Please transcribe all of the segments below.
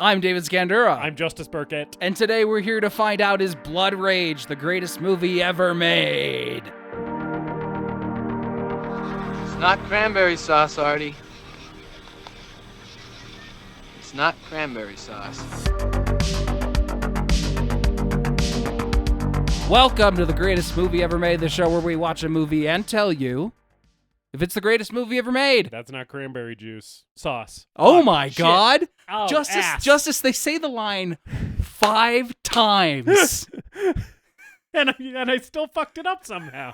I'm David Scandura. I'm Justice Burkett. And today we're here to find out, is Blood Rage the greatest movie ever made? It's not cranberry sauce, Artie. It's not cranberry sauce. Welcome to the greatest movie ever made, the show where we watch a movie and tell you if it's the greatest movie ever made. That's not cranberry juice. Sauce. Oh my God. Oh, Justice, they say the line 5 times. and I still fucked it up somehow.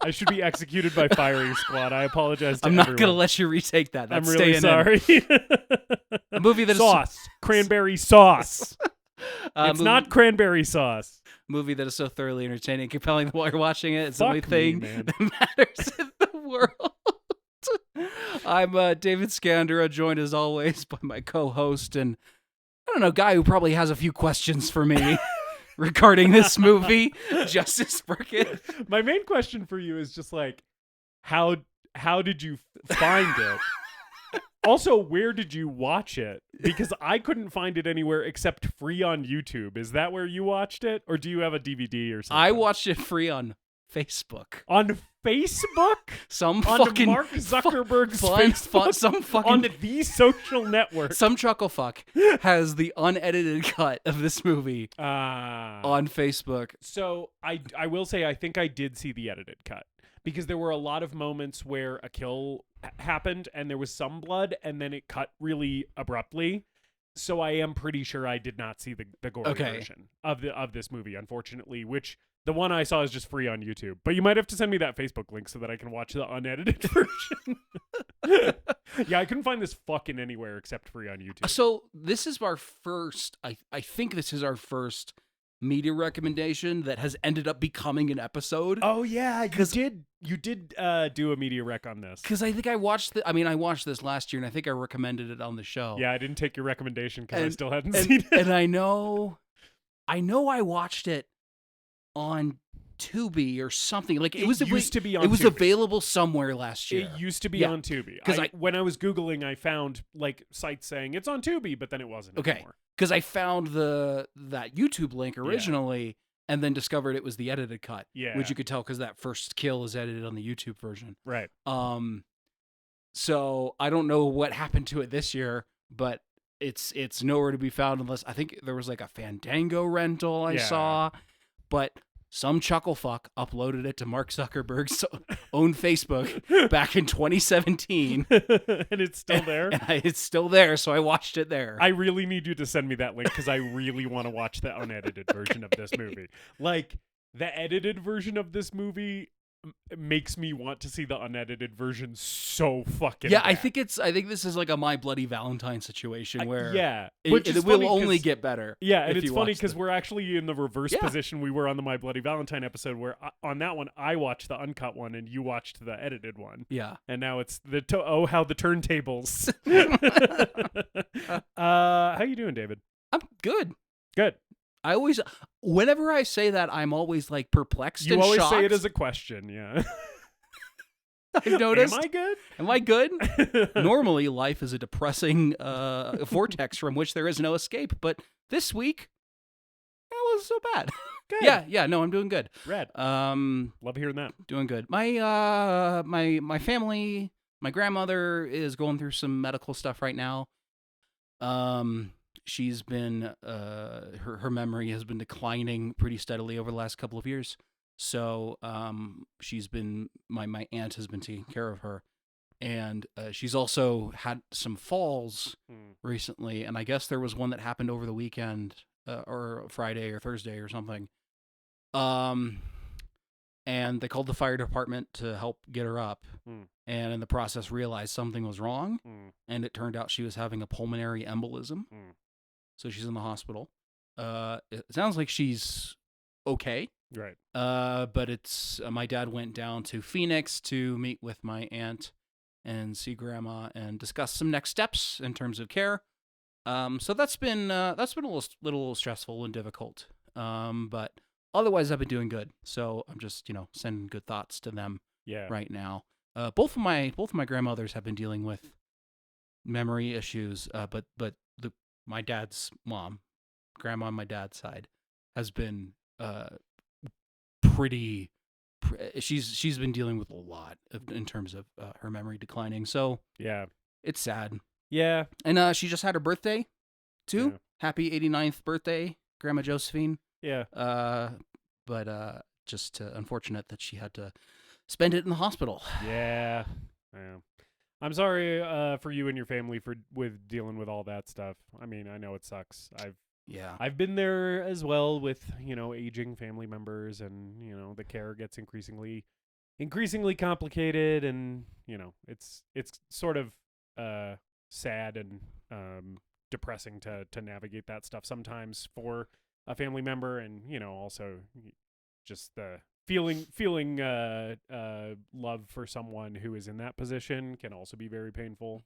I should be executed by firing squad. I apologize to I'm not everyone. going to let you retake that. That's I'm really sorry. A movie that sauce. Cranberry sauce. It's movie, not cranberry sauce. Movie that is so thoroughly entertaining and compelling while you're watching it. It's Fuck the only thing me, man. that matters in the world. I'm David Scandura, joined as always by my co-host and, I don't know, guy who probably has a few questions for me regarding this movie, Justice Burkett. My main question for you is just like, how did you find it? Also, where did you watch it? Because I couldn't find it anywhere except free on YouTube. Is that where you watched it? Or do you have a DVD or something? I watched it free on Facebook. On Facebook? Some on fucking Mark Zuckerberg's fun, Facebook? some fucking on the social network. Some chucklefuck has the unedited cut of this movie on Facebook. So I will say I think I did see the edited cut. Because there were a lot of moments where a kill happened and there was some blood and then it cut really abruptly. So I am pretty sure I did not see the gory version of this movie, unfortunately, which the one I saw is just free on YouTube. But you might have to send me that Facebook link so that I can watch the unedited version. Yeah, I couldn't find this fucking anywhere except free on YouTube. So this is our first, I think this is our first media recommendation that has ended up becoming an episode. Oh yeah, you did do a media rec on this. Because I think I watched I watched this last year and I think I recommended it on the show. Yeah, I didn't take your recommendation because I still hadn't seen it. And I know I watched it on Tubi or something. Like it used to be on It was Tubi. available somewhere last year. It used to be on Tubi. When I was Googling, I found like sites saying it's on Tubi, but then it wasn't anymore. Because I found that YouTube link originally and then discovered it was the edited cut. Yeah. Which you could tell because that first kill is edited on the YouTube version. Right. So I don't know what happened to it this year, but it's nowhere to be found unless I think there was like a Fandango rental I saw, but some chucklefuck uploaded it to Mark Zuckerberg's own Facebook back in 2017. And it's still there? It's still there, so I watched it there. I really need you to send me that link because I really want to watch the unedited version of this movie. Like, the edited version of this movie makes me want to see the unedited version so fucking bad. I think this is like a My Bloody Valentine situation where it will only get better. Yeah, and it's funny because we're actually in the reverse position we were on the My Bloody Valentine episode where on that one I watched the uncut one and you watched the edited one. Yeah. And now it's how the turntables. How you doing, David? I'm good. Good. Whenever I say that, I'm always like perplexed and shocked. You always say it as a question, yeah. I've noticed. Am I good? Normally, life is a depressing vortex from which there is no escape, but this week, it wasn't so bad. Good. Yeah, no, I'm doing good. Rad. Love hearing that. Doing good. My family, my grandmother is going through some medical stuff right now. She's been, her memory has been declining pretty steadily over the last couple of years. So, my aunt has been taking care of her. And, she's also had some falls recently. And I guess there was one that happened over the weekend, or Friday or Thursday or something. And they called the fire department to help get her up. And in the process realized something was wrong. And it turned out she was having a pulmonary embolism. So she's in the hospital. It sounds like she's okay. Right. But it's my dad went down to Phoenix to meet with my aunt and see grandma and discuss some next steps in terms of care. So that's been a little stressful and difficult. But otherwise I've been doing good. So I'm just, sending good thoughts to them right now. Both of my grandmothers have been dealing with memory issues. But my dad's mom, grandma on my dad's side, has been pretty. She's been dealing with a lot in terms of her memory declining. So Yeah. it's sad. Yeah. And she just had her birthday too. Yeah. Happy 89th birthday, Grandma Josephine. Yeah. But just unfortunate that she had to spend it in the hospital. Yeah. Yeah. I'm sorry for you and your family with dealing with all that stuff. I mean, I know it sucks. I've been there as well with, aging family members, and, the care gets increasingly complicated, and, it's sort of sad and depressing to navigate that stuff sometimes for a family member, and, also just the feeling love for someone who is in that position can also be very painful.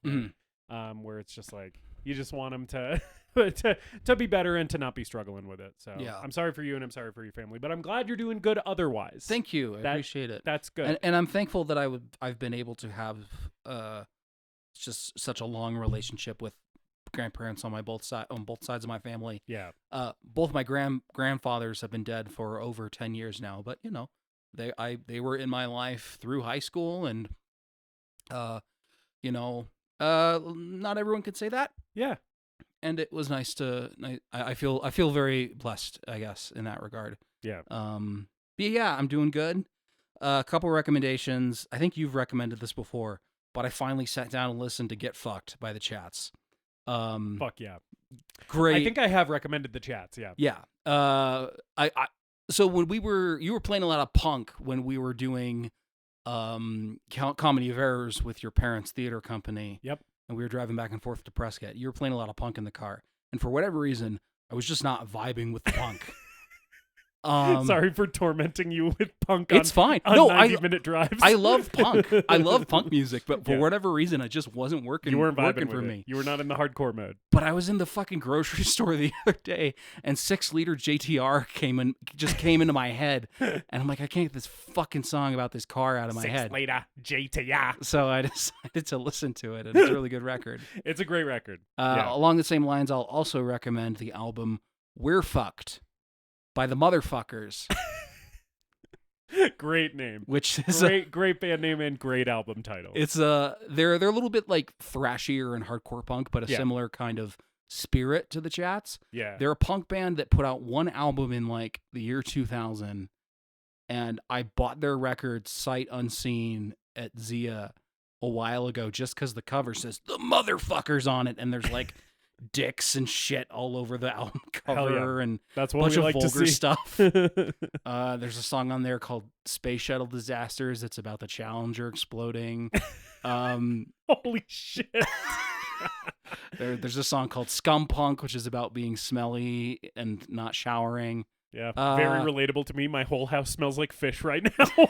Where it's just like you just want them to be better and to not be struggling with it. So Yeah. I'm sorry for you, and I'm sorry for your family, but I'm glad you're doing good otherwise. Thank you. I appreciate it. That's good. And I'm thankful that I've been able to have just such a long relationship with grandparents on both sides of my family. Yeah. Both my grandfathers have been dead for over 10 years now, but they were in my life through high school, and not everyone could say that. Yeah. And it was nice to. I feel very blessed, I guess, in that regard. Yeah. But yeah, I'm doing good. A couple recommendations. I think you've recommended this before, but I finally sat down and listened to "Get Fucked" by the Chats. Fuck yeah. Great. I think I have recommended the Chats. Yeah. Yeah. So when you were playing a lot of punk when we were doing Comedy of Errors with your parents' theater company. Yep. And we were driving back and forth to Prescott. You were playing a lot of punk in the car, and for whatever reason, I was just not vibing with the punk. Sorry for tormenting you with punk. It's fine. On No, 90-minute drives. I love punk. I love punk music, but for whatever rereason, it just wasn't working. You weren't vibing for with me. You were not in the hardcore mode. But I was in the fucking grocery store the other day, and 6-liter JTR came into my head, and I'm like, I can't get this fucking song about this car out of my head. 6-liter JTR. So I decided to listen to it, and it's a really good record. It's a great record. Along the same lines, I'll also recommend the album "We're Fucked" by the Motherfuckers. Great name. Which is great band name and great album title. It's they're a little bit like thrashier and hardcore punk, but a similar kind of spirit to the Chats. Yeah. They're a punk band that put out one album in like the year 2000, and I bought their record sight unseen at Zia a while ago just because the cover says "The Motherfuckers" on it, and there's like dicks and shit all over the album cover, and that's a what bunch we of like vulgar to see. stuff. There's a song on there called "Space Shuttle Disasters." It's about the Challenger exploding. Holy shit. There's a song called "Scum Punk," which is about being smelly and not showering. Yeah, very relatable to me. My whole house smells like fish right now.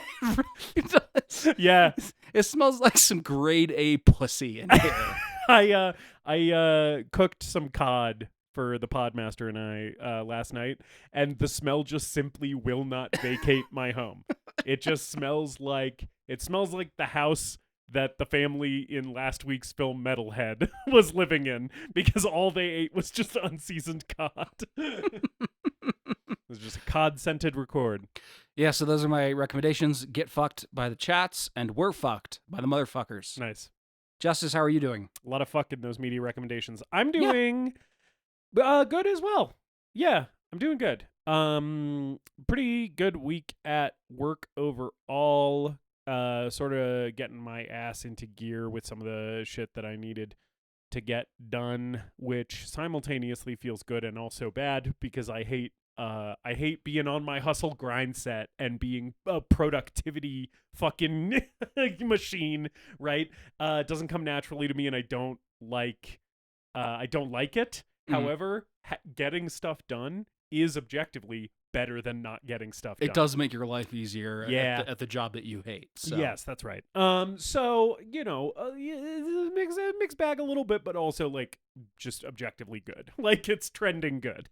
It does. Yeah. It smells like some grade A pussy in here. I cooked some cod for the Podmaster and I last night, and the smell just simply will not vacate my home. It just smells like the house that the family in last week's film Metalhead was living in, because all they ate was just unseasoned cod. It was just a cod-scented record. Yeah, so those are my recommendations. "Get Fucked" by the Chats and "We're Fucked" by the Motherfuckers. Nice. Justice, how are you doing? A lot of fuck in those media recommendations. I'm doing good as well. Yeah, I'm doing good. Pretty good week at work overall. Sort of getting my ass into gear with some of the shit that I needed to get done, which simultaneously feels good and also bad, because I hate being on my hustle grind set and being a productivity fucking machine, right? It doesn't come naturally to me, and I don't like it. However, getting stuff done is objectively better than not getting stuff done. It does make your life easier at the job that you hate. So. Yes, that's right. So, mixed bag a little bit, but also like just objectively good. Like it's trending good.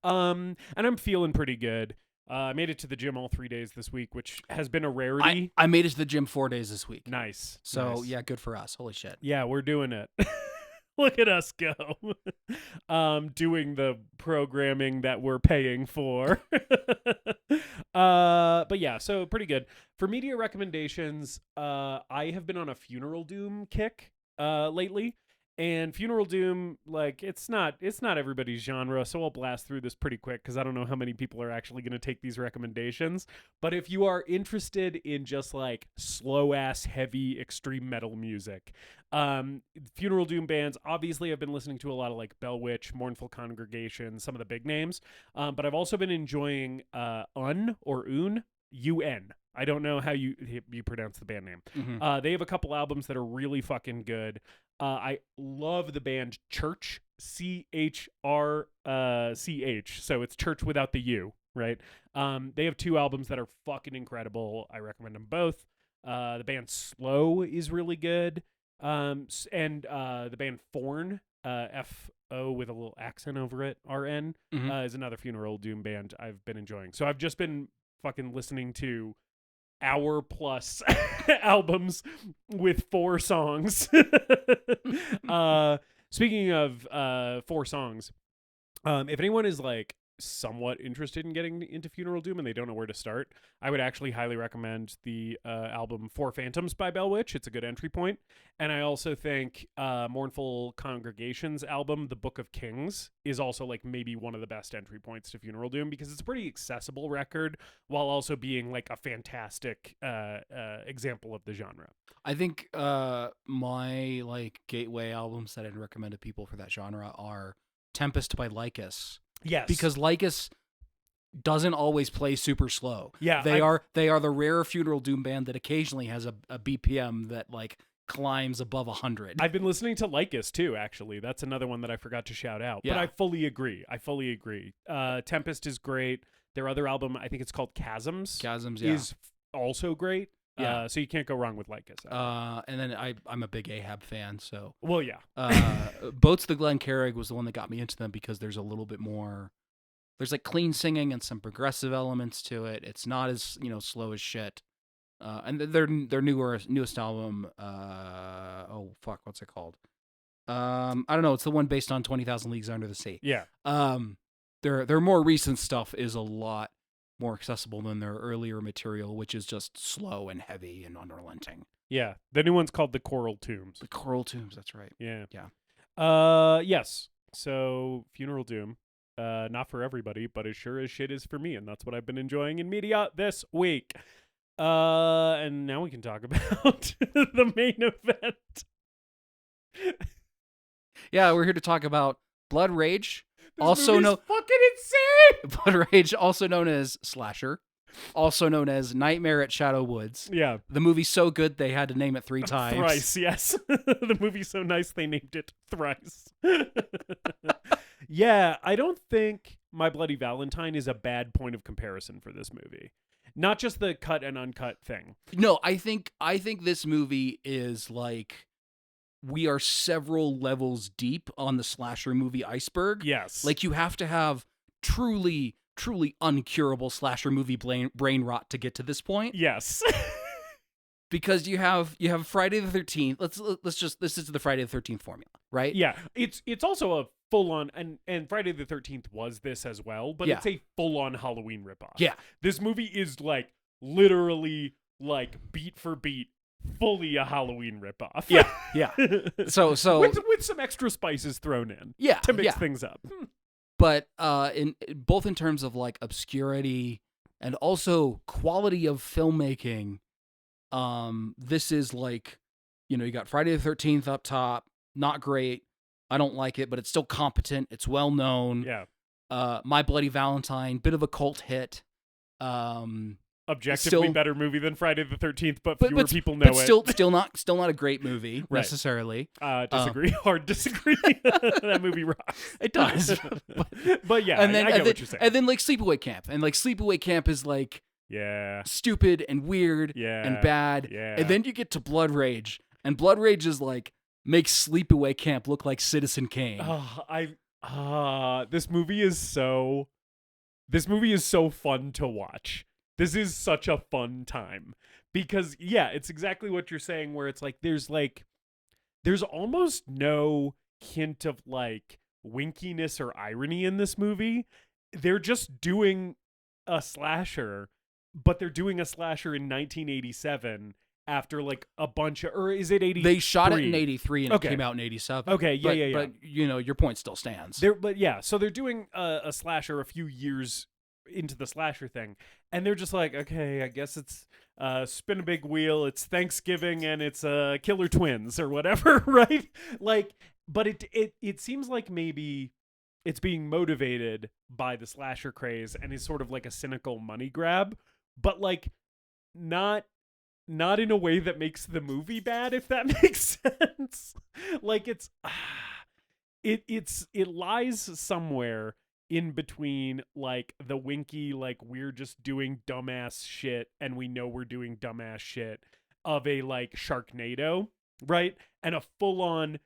And I'm feeling pretty good. I made it to the gym all 3 days this week, which has been a rarity. I made it to the gym 4 days this week. Nice. So nice. Yeah, good for us. Holy shit. Yeah, we're doing it. Look at us go. Doing the programming that we're paying for. But yeah, so pretty good. For media recommendations, I have been on a funeral doom kick lately. And funeral doom, like, it's not everybody's genre, so I'll blast through this pretty quick because I don't know how many people are actually going to take these recommendations. But if you are interested in just like slow ass heavy extreme metal music, funeral doom bands, obviously I've been listening to a lot of like Bell Witch, Mournful Congregation, some of the big names. But I've also been enjoying Un. I don't know how you pronounce the band name. Mm-hmm. They have a couple albums that are really fucking good. I love the band Church, CHRCH. So it's Church without the U, right? They have 2 albums that are fucking incredible. I recommend them both. The band Slow is really good. And the band Forn, F-O with a little accent over it, R-N, is another funeral doom band I've been enjoying. So I've just been fucking listening to hour-plus albums with 4 songs. Speaking of 4 songs, if anyone is like somewhat interested in getting into funeral doom and they don't know where to start, I would actually highly recommend the album Four Phantoms by Bell Witch. It's a good entry point. And I also think Mournful Congregation's album The Book of Kings is also like maybe one of the best entry points to funeral doom because it's a pretty accessible record while also being like a fantastic example of the genre. I think my like gateway albums that I'd recommend to people for that genre are Tempest by Lycus. Yes. Because Lycus doesn't always play super slow. Yeah. They are the rare funeral doom band that occasionally has a BPM that like climbs above 100. I've been listening to Lycus too, actually. That's another one that I forgot to shout out. Yeah. But I fully agree. Tempest is great. Their other album, I think it's called Chasms. Yeah. Is also great. Yeah. So you can't go wrong with Lycus. And then I'm a big Ahab fan, so well, yeah. Boats the Glen Carrig was the one that got me into them because there's a little bit more. There's like clean singing and some progressive elements to it. It's not as slow as shit. And their newest album. What's it called? I don't know. It's the one based on 20,000 Leagues Under the Sea. Yeah. Their more recent stuff is a lot more accessible than their earlier material, which is just slow and heavy and unrelenting. Yeah. The new one's called The Coral Tombs. The Coral Tombs, that's right. Yeah. Yeah. Yes. So Funeral Doom, not for everybody, but as sure as shit is for me, and that's what I've been enjoying in media this week. And now we can talk about the main event. Yeah, we're here to talk about Blood Rage. Fucking insane. Blood Rage, also known as Slasher, also known as Nightmare at Shadow Woods. Yeah. The movie's so good they had to name it 3 times. Thrice, yes. The movie's so nice they named it thrice. Yeah, I don't think My Bloody Valentine is a bad point of comparison for this movie. Not just the cut and uncut thing. No, I think this movie is like we are several levels deep on the slasher movie iceberg. Yes. Like you have to have truly uncurable slasher movie brain rot to get to this point. Yes. Because you have Friday the 13th. This is the Friday the 13th formula, right? Yeah. It's also a full on and Friday the 13th was this as well, but Yeah. it's a full on Halloween ripoff. Yeah. This movie is like literally like beat for beat fully a Halloween ripoff. Yeah. Yeah. So with some extra spices thrown in. Yeah. To mix things up. But in both in terms of like obscurity and also quality of filmmaking, this is like, you got Friday the 13th up top, not great. I don't like it, but it's still competent. It's well known. Yeah. My Bloody Valentine, bit of a cult hit. Objectively better movie than Friday the 13th, but fewer people know it. Still not a great movie necessarily. Disagree. Hard disagree. That movie rocks. It does. but yeah, I get what you're saying. And then like Sleepaway Camp, and like Sleepaway Camp is like stupid and weird and bad. Yeah. And then you get to Blood Rage, and Blood Rage is like makes Sleepaway Camp look like Citizen Kane. This movie is so fun to watch. This is such a fun time because it's exactly what you're saying where it's like there's almost no hint of like winkiness or irony in this movie. They're just doing a slasher, but they're doing a slasher in 1987 after like a bunch of, or is it 80? They shot it in 83 and Okay. it came out in 87. Okay, yeah. But your point still stands. So they're doing a slasher a few years into the slasher thing, and they're just like, okay, I guess it's spin a big wheel, it's Thanksgiving, and it's Killer Twins or whatever, right? Like, but it seems like maybe it's being motivated by the slasher craze and is sort of like a cynical money grab, but like not in a way that makes the movie bad, if that makes sense. Like it lies somewhere in between like the winky, like we're just doing dumbass shit and we know we're doing dumbass shit of a like Sharknado, right? And a full-on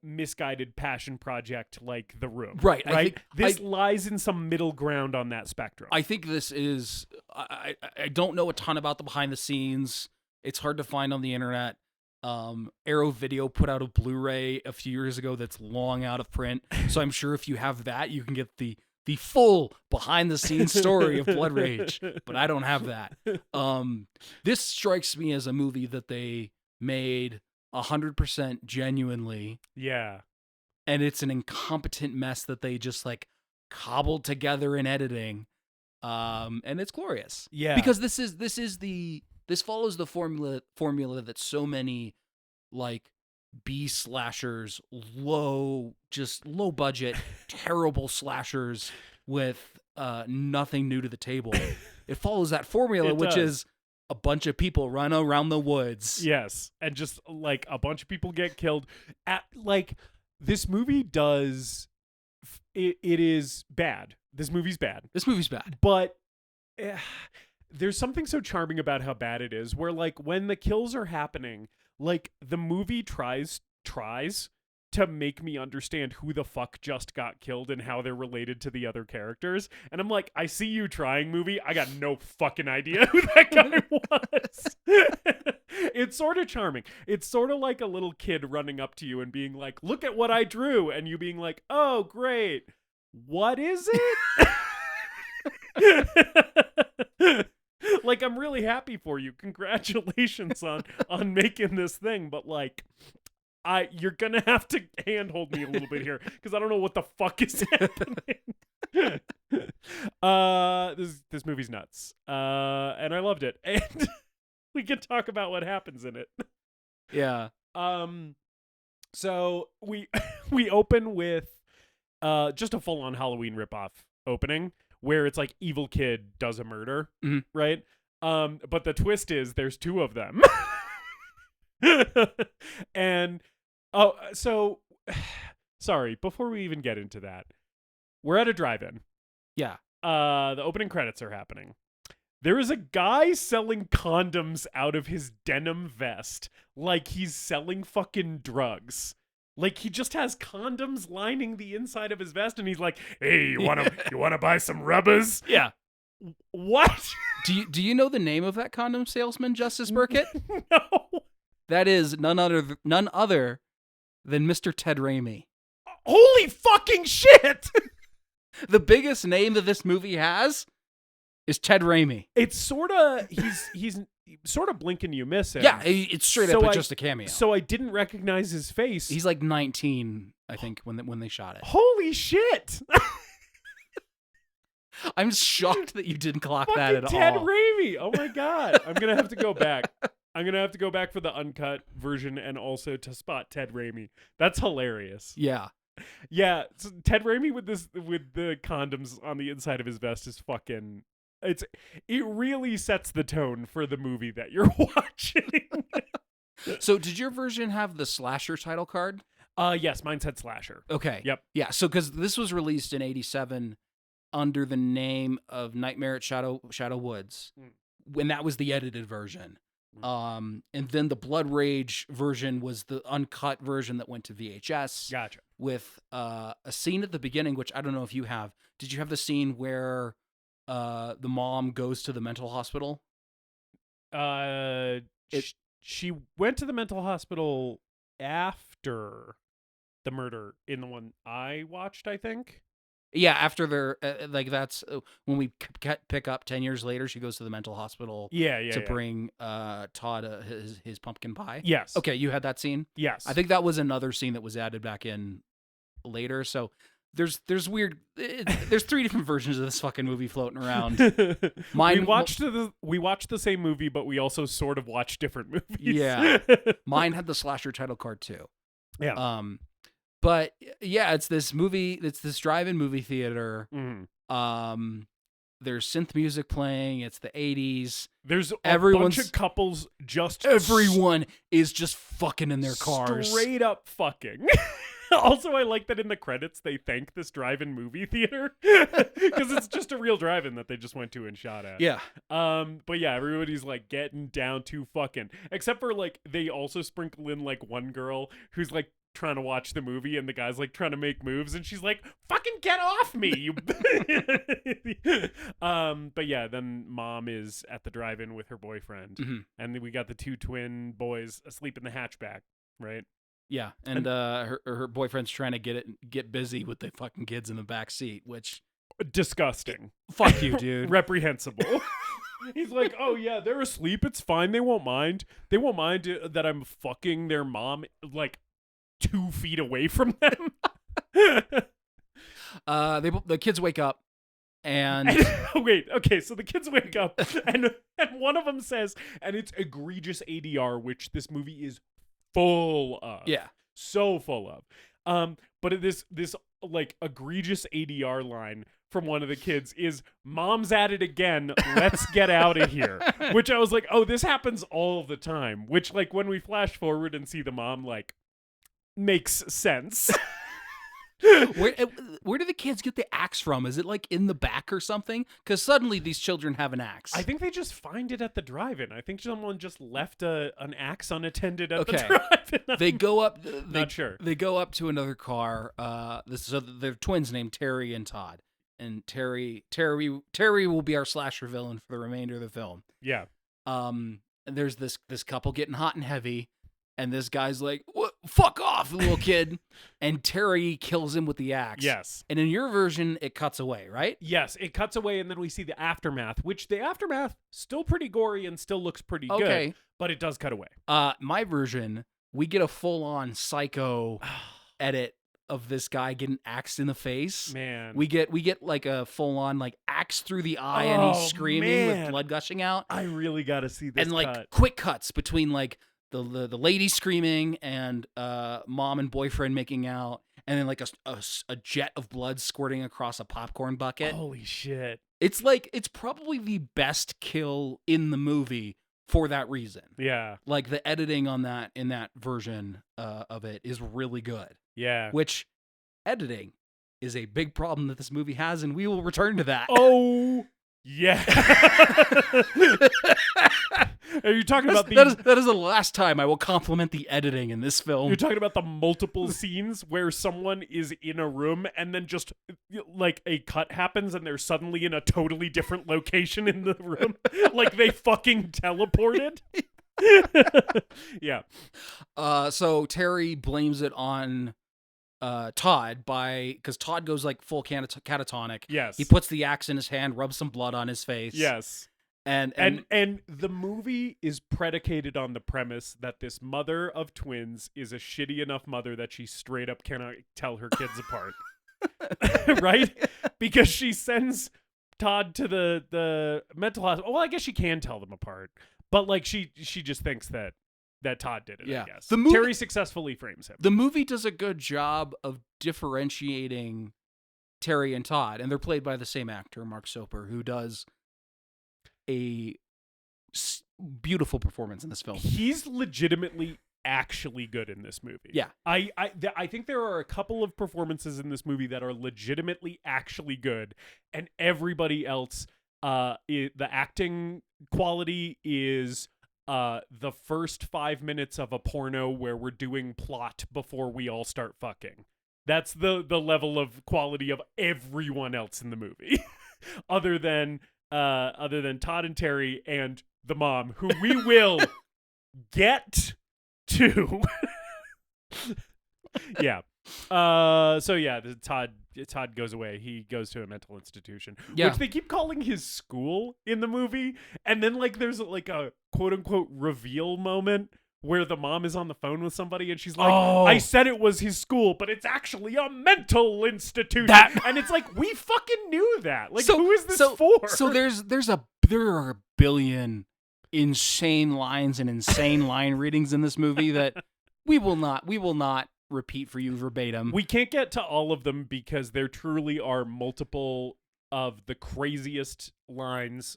misguided passion project like The Room. Right. Right? This lies in some middle ground on that spectrum. I think this is I don't know a ton about the behind the scenes. It's hard to find on the internet. Arrow Video put out a Blu-ray a few years ago that's long out of print. So I'm sure if you have that, you can get the full behind the scenes story of Blood Rage, but I don't have that. This strikes me as a movie that they made 100% genuinely. Yeah. And it's an incompetent mess that they just like cobbled together in editing. And it's glorious. Yeah. Because this follows the formula that so many like B slashers, low budget, terrible slashers with nothing new to the table. It follows that formula, which is a bunch of people run around the woods. Yes. And just like a bunch of people get killed. Like this movie does, it is bad. This movie's bad. But there's something so charming about how bad it is, where like when the kills are happening, like the movie tries to make me understand who the fuck just got killed and how they're related to the other characters. And I'm like, I see you trying, movie. I got no fucking idea who that guy was. It's sort of charming. It's sort of like a little kid running up to you and being like, look at what I drew. And you being like, oh, great. What is it? Like, I'm really happy for you. Congratulations on making this thing. But like, you're gonna have to handhold me a little bit here because I don't know what the fuck is happening. This movie's nuts, and I loved it, and we can talk about what happens in it. Yeah. So we open with just a full-on Halloween ripoff opening where it's like evil kid does a murder, right? But the twist is there's two of them. And so sorry, before we even get into that, we're at a drive-in. Yeah. The opening credits are happening. There is a guy selling condoms out of his denim vest like he's selling fucking drugs. Like he just has condoms lining the inside of his vest and he's like, "Hey, you want to buy some rubbers?" Yeah. What? Do you know the name of that condom salesman, Justice Burkett? No. That is none other than Mr. Ted Raimi. Holy fucking shit! The biggest name that this movie has is Ted Raimi. It's sort of he's sort of blink and you miss him. Yeah, it's straight up just a cameo. So I didn't recognize his face. He's like 19, I think, when they shot it. Holy shit! I'm shocked that you didn't clock fucking that at Ted all. Raimi. Oh my god. I'm going to have to go back. I'm going to have to go back for the uncut version and also to spot Ted Raimi. That's hilarious. Yeah. Yeah, so Ted Raimi with the condoms on the inside of his vest is fucking it really sets the tone for the movie that you're watching. So did your version have the slasher title card? Yes, mine said slasher. Okay. Yep. Yeah, so cuz this was released in 87 under the name of Nightmare at Shadow Woods. When that was the edited version. And then the Blood Rage version was the uncut version that went to VHS. Gotcha. With a scene at the beginning, which I don't know if you have. Did you have the scene where the mom goes to the mental hospital? She went to the mental hospital after. the murder in the one I watched, I think. Yeah, after they're like that's when we pick up 10 years later. She goes to the mental hospital. To bring Todd his pumpkin pie. Yes. Okay, you had that scene. Yes. I think that was another scene that was added back in later. So there's weird. There's 3 different versions of this fucking movie floating around. We watched the same movie, but we also sort of watched different movies. Yeah, mine had the slasher title card too. Yeah. But yeah, it's this movie. It's this drive-in movie theater. Mm-hmm. There's synth music playing. It's the 80s. There's a bunch of couples just... Everyone is just fucking in their cars. Straight up fucking. Also, I like that in the credits they thank this drive-in movie theater because it's just a real drive-in that they just went to and shot at. Yeah. But yeah, everybody's like getting down to fucking, except for like they also sprinkle in like one girl who's like trying to watch the movie and the guy's like trying to make moves and she's like, fucking get off me, you. But yeah, then mom is at the drive-in with her boyfriend, and then we got the 2 twin boys asleep in the hatchback, right? Yeah, and her boyfriend's trying to get busy with the fucking kids in the back seat, which disgusting. Fuck you, dude. Reprehensible. He's like, oh yeah, they're asleep. It's fine. They won't mind. They won't mind that I'm fucking their mom like 2 feet away from them. The kids wake up and wait, okay, so the kids wake up and one of them says, and it's egregious ADR, which this movie is full of. Yeah. So full of. But this like egregious ADR line from one of the kids is, mom's at it again, let's get out of here. Which I was like, oh, this happens all the time. Which like when we flash forward and see the mom, like, makes sense. Where do the kids get the axe from? Is it like in the back or something? Because suddenly these children have an axe. I think they just find it at the drive-in. I think someone just left an axe unattended at the drive-in. They go up. Not sure. They go up to another car. So they're twins named Terry and Todd. And Terry will be our slasher villain for the remainder of the film. Yeah. And there's this couple getting hot and heavy. And this guy's like, "What? Fuck off, little kid." And Terry kills him with the axe. Yes. And in your version, it cuts away, right? Yes, it cuts away, and then we see the aftermath, which the aftermath still pretty gory and still looks pretty good, but it does cut away. My version, we get a full-on psycho edit of this guy getting axed in the face. Man. We get like a full-on like axe through the eye, and he's screaming with blood gushing out. I really got to see this and like quick cuts between like the lady screaming and mom and boyfriend making out, and then like a jet of blood squirting across a popcorn bucket. Holy shit. It's probably the best kill in the movie for that reason. Yeah. Like the editing on that in that version of it is really good. Yeah. Which editing is a big problem that this movie has, and we will return to that. Oh, yeah. Are you talking about that is the last time I will compliment the editing in this film. You're talking about the multiple scenes where someone is in a room and then just like a cut happens and they're suddenly in a totally different location in the room. Like they fucking teleported. Yeah. So Terry blames it on Todd because Todd goes like full catatonic. Yes. He puts the axe in his hand, rubs some blood on his face. Yes. And the movie is predicated on the premise that this mother of twins is a shitty enough mother that she straight up cannot tell her kids apart. Right? Because she sends Todd to the mental hospital. Well, I guess she can tell them apart. But like she just thinks that Todd did it, I guess. Terry successfully frames him. The movie does a good job of differentiating Terry and Todd, and they're played by the same actor, Mark Soper, who does a beautiful performance in this film. He's legitimately actually good in this movie. Yeah. I think there are a couple of performances in this movie that are legitimately actually good, and everybody else, the acting quality is the first 5 minutes of a porno where we're doing plot before we all start fucking. That's the level of quality of everyone else in the movie. other than Todd and Terry and the mom, who we will get to. Yeah. So yeah, Todd goes away. He goes to a mental institution, which they keep calling his school in the movie. And then like there's like a quote unquote reveal moment where the mom is on the phone with somebody and she's like, I said it was his school, but it's actually a mental institution. And it's like, we fucking knew that. Like, who is this for? So there are a billion insane lines and insane line readings in this movie that we will not repeat for you verbatim. We can't get to all of them because there truly are multiple of the craziest lines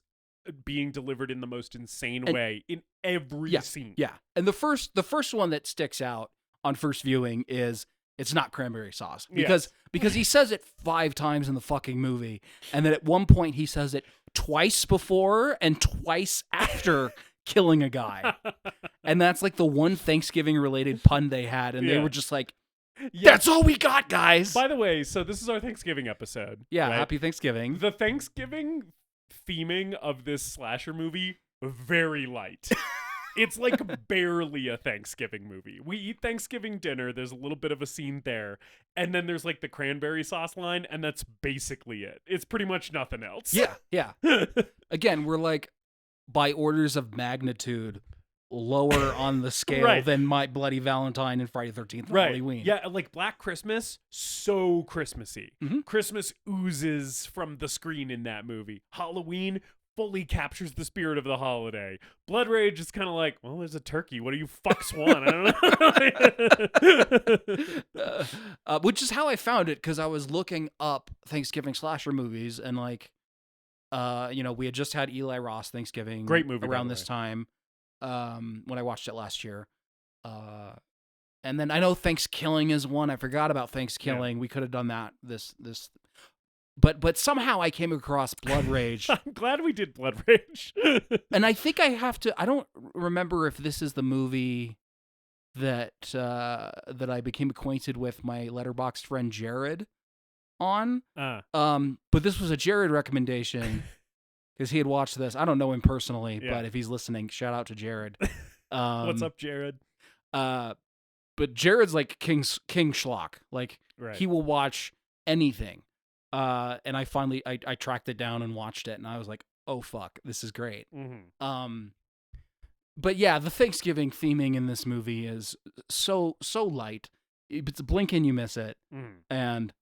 being delivered in the most insane way in every scene. Yeah. And the first one that sticks out on first viewing is it's not cranberry sauce because he says it 5 times in the fucking movie, and then at one point he says it twice before and twice after killing a guy. And that's like the one Thanksgiving related pun they had, and they were just like, that's all we got, guys. By the way, so this is our Thanksgiving episode. Yeah, right? Happy Thanksgiving. The Thanksgiving theming of this slasher movie, very light. It's like barely a Thanksgiving movie. We eat Thanksgiving dinner, there's a little bit of a scene there, and then there's like the cranberry sauce line, and that's basically it. It's pretty much nothing else. Yeah. Again, we're like by orders of magnitude lower on the scale than My Bloody Valentine and Friday the 13th and Halloween. Yeah, like Black Christmas, so Christmassy. Mm-hmm. Christmas oozes from the screen in that movie. Halloween fully captures the spirit of the holiday. Blood Rage is kind of like, well, there's a turkey. What do you fucks want? I don't know. Which is how I found it, because I was looking up Thanksgiving slasher movies, and like, we had just had Eli Roth Thanksgiving. Great movie around this time. When I watched it last year. And then I know Thanksgiving is one. I forgot about Thanksgiving. We could have done that this but somehow I came across Blood Rage. I'm glad we did Blood Rage. And I think I don't remember if this is the movie that I became acquainted with my Letterboxd friend Jared on. But this was a Jared recommendation. Because he had watched this. I don't know him personally, but if he's listening, shout out to Jared. What's up, Jared? But Jared's like King Schlock. Like, he will watch anything. And I finally, I tracked it down and watched it, and I was like, oh, fuck, this is great. Mm-hmm. But yeah, the Thanksgiving theming in this movie is so light. It's a blink and you miss it. And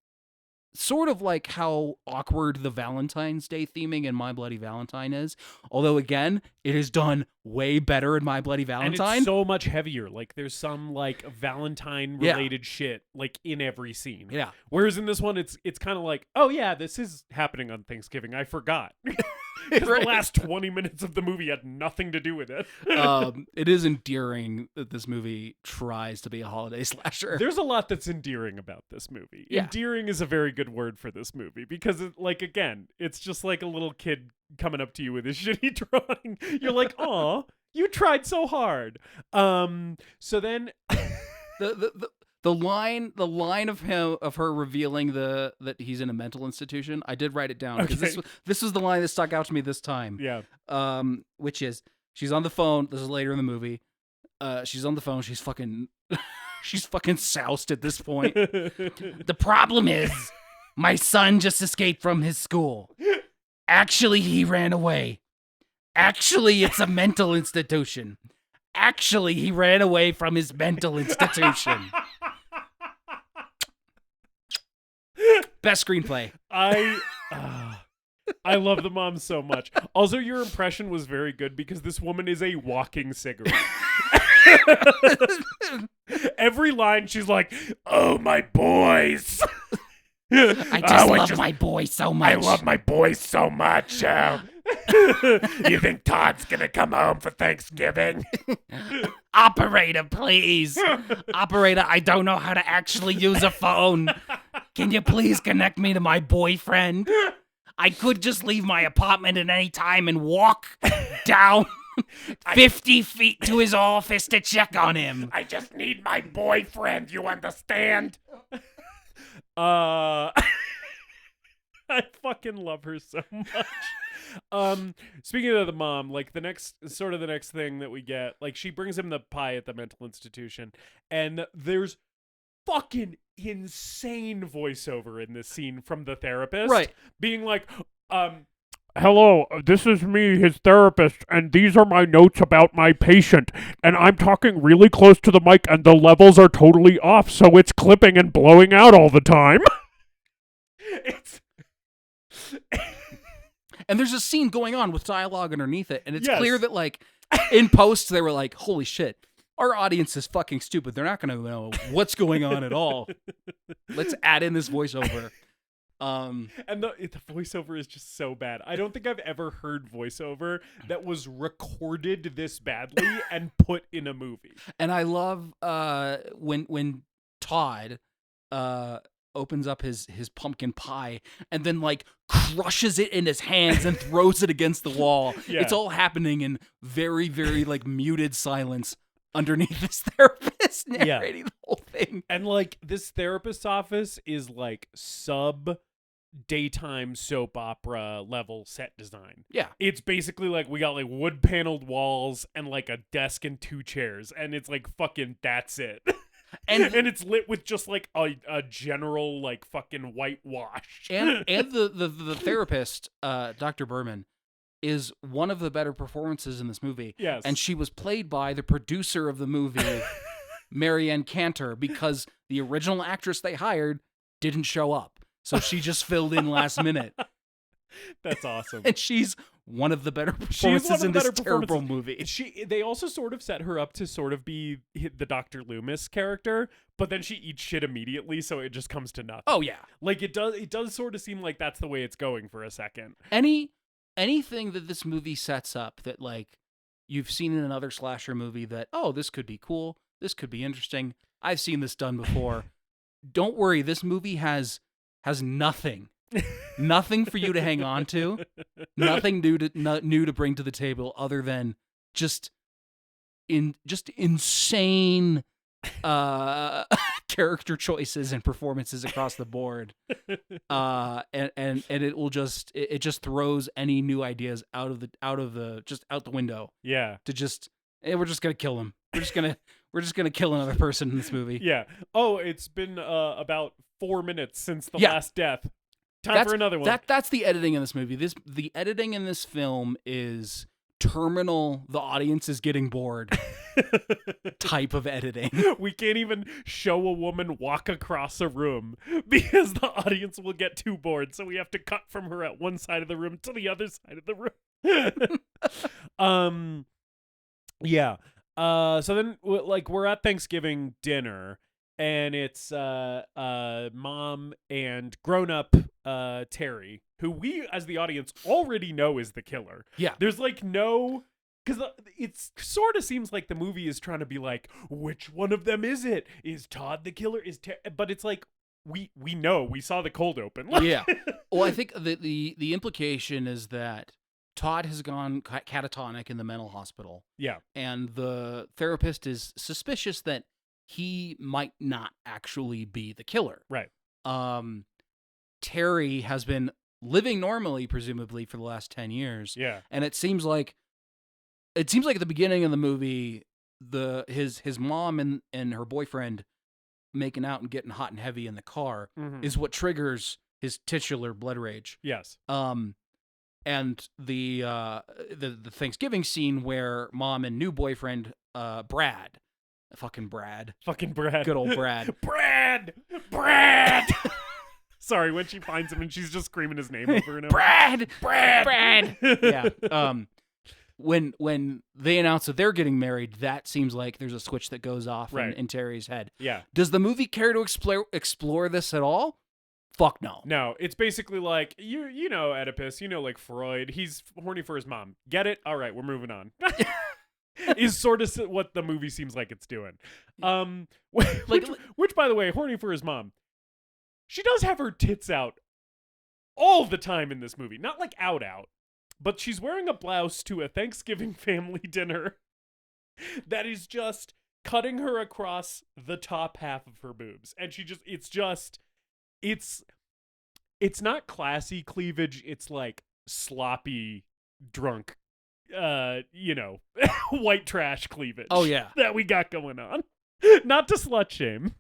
sort of like how awkward the Valentine's Day theming in My Bloody Valentine is. Although, again, it is done way better in My Bloody Valentine. And it's so much heavier. Like, there's some, like, Valentine-related shit, like, in every scene. Yeah. Whereas in this one, it's kind of like, oh, yeah, this is happening on Thanksgiving. I forgot. Because the last 20 minutes of the movie had nothing to do with it. It is endearing that this movie tries to be a holiday slasher. There's a lot that's endearing about this movie. Yeah. Endearing is a very good word for this movie because, again, it's just like a little kid coming up to you with his shitty drawing. You're like, aw, you tried so hard. So then... The line of her revealing that he's in a mental institution, I did write it down because this was the line that stuck out to me this time. Yeah. Which is, she's on the phone. This is later in the movie. She's on the phone. She's fucking soused at this point. The problem is, my son just escaped from his school. Actually, he ran away. Actually, it's a mental institution. Actually, he ran away from his mental institution. Best screenplay. I love the mom so much. Also, your impression was very good because this woman is a walking cigarette. Every line, she's like, "Oh, my boys." I just love my boy so much. I love my boy so much. You think Todd's gonna come home for Thanksgiving? Operator, please. Operator, I don't know how to actually use a phone. Can you please connect me to my boyfriend? I could just leave my apartment at any time and walk down 50 feet to his office to check on him. I just need my boyfriend, you understand? I fucking love her so much. Speaking of the mom, like the next thing that we get, like she brings him the pie at the mental institution, and there's fucking insane voiceover in this scene from the therapist. Right. Being like, hello, this is me, his therapist, and these are my notes about my patient. And I'm talking really close to the mic, and the levels are totally off, so it's clipping and blowing out all the time. It's... And there's a scene going on with dialogue underneath it, and it's Yes. clear that, like, in post, they were like, holy shit, our audience is fucking stupid. They're not going to know what's going on at all. Let's add in this voiceover. And the voiceover is just so bad. I don't think I've ever heard voiceover that was recorded this badly and put in a movie. And I love when Todd opens up his pumpkin pie and then, like, crushes it in his hands and throws it against the wall. Yeah. It's all happening in very, very, like, muted silence underneath this therapist narrating the whole thing. And, like, this therapist's office is, like, daytime soap opera level set design. Yeah. It's basically like we got like wood paneled walls and like a desk and 2 chairs, and it's like fucking that's it. And it's lit with just like a general like fucking whitewash. And the therapist, Dr. Berman, is one of the better performances in this movie. Yes. And she was played by the producer of the movie, Marianne Kanter, because the original actress they hired didn't show up. So she just filled in last minute. That's awesome. And she's one of the better performances in this terrible movie. They also sort of set her up to sort of be the Dr. Loomis character, but then she eats shit immediately, so it just comes to nothing. Oh yeah. Like it does sort of seem like that's the way it's going for a second. Anything that this movie sets up that, like, you've seen in another slasher movie that, oh, this could be cool, this could be interesting, I've seen this done before. Don't worry, this movie has nothing. Nothing for you to hang on to. Nothing new to bring to the table other than just insane character choices and performances across the board. And it just throws any new ideas out the window. Yeah. To just, hey, we're just gonna kill him. We're just gonna kill another person in this movie. Yeah. Oh, it's been about 4 minutes since the last death. Time for another one. That's the editing in this movie. The editing in this film is terminal. The audience is getting bored. Type of editing. We can't even show a woman walk across a room because the audience will get too bored. So we have to cut from her at one side of the room to the other side of the room. Yeah. So then, like, we're at Thanksgiving dinner, and it's mom and grown-up Terry, who we, as the audience, already know is the killer. Yeah. There's, like, no... Because it sort of seems like the movie is trying to be like, which one of them is it? Is Todd the killer? But it's like, we know. We saw the cold open. Yeah. Well, I think the implication is that Todd has gone catatonic in the mental hospital. Yeah. And the therapist is suspicious that he might not actually be the killer. Right. Terry has been living normally, presumably, for the last 10 years. Yeah. And it seems like at the beginning of the movie, his mom and her boyfriend making out and getting hot and heavy in the car is what triggers his titular blood rage. Yes. And the Thanksgiving scene where mom and new boyfriend Brad, good old Brad, Brad. Sorry, when she finds him and she's just screaming his name over and over. Brad. Yeah. When they announce that they're getting married, that seems like there's a switch that goes off in Terry's head. Yeah. Does the movie care to explore this at all? Fuck no. No, it's basically like, you know Oedipus, you know, like Freud, he's horny for his mom. Get it? All right, we're moving on. Is sort of what the movie seems like it's doing. Which, by the way, horny for his mom. She does have her tits out all the time in this movie. Not like out, but she's wearing a blouse to a Thanksgiving family dinner that is just cutting her across the top half of her boobs. And it's not classy cleavage. It's like sloppy, drunk, white trash cleavage. Oh, yeah. That we got going on. Not to slut shame.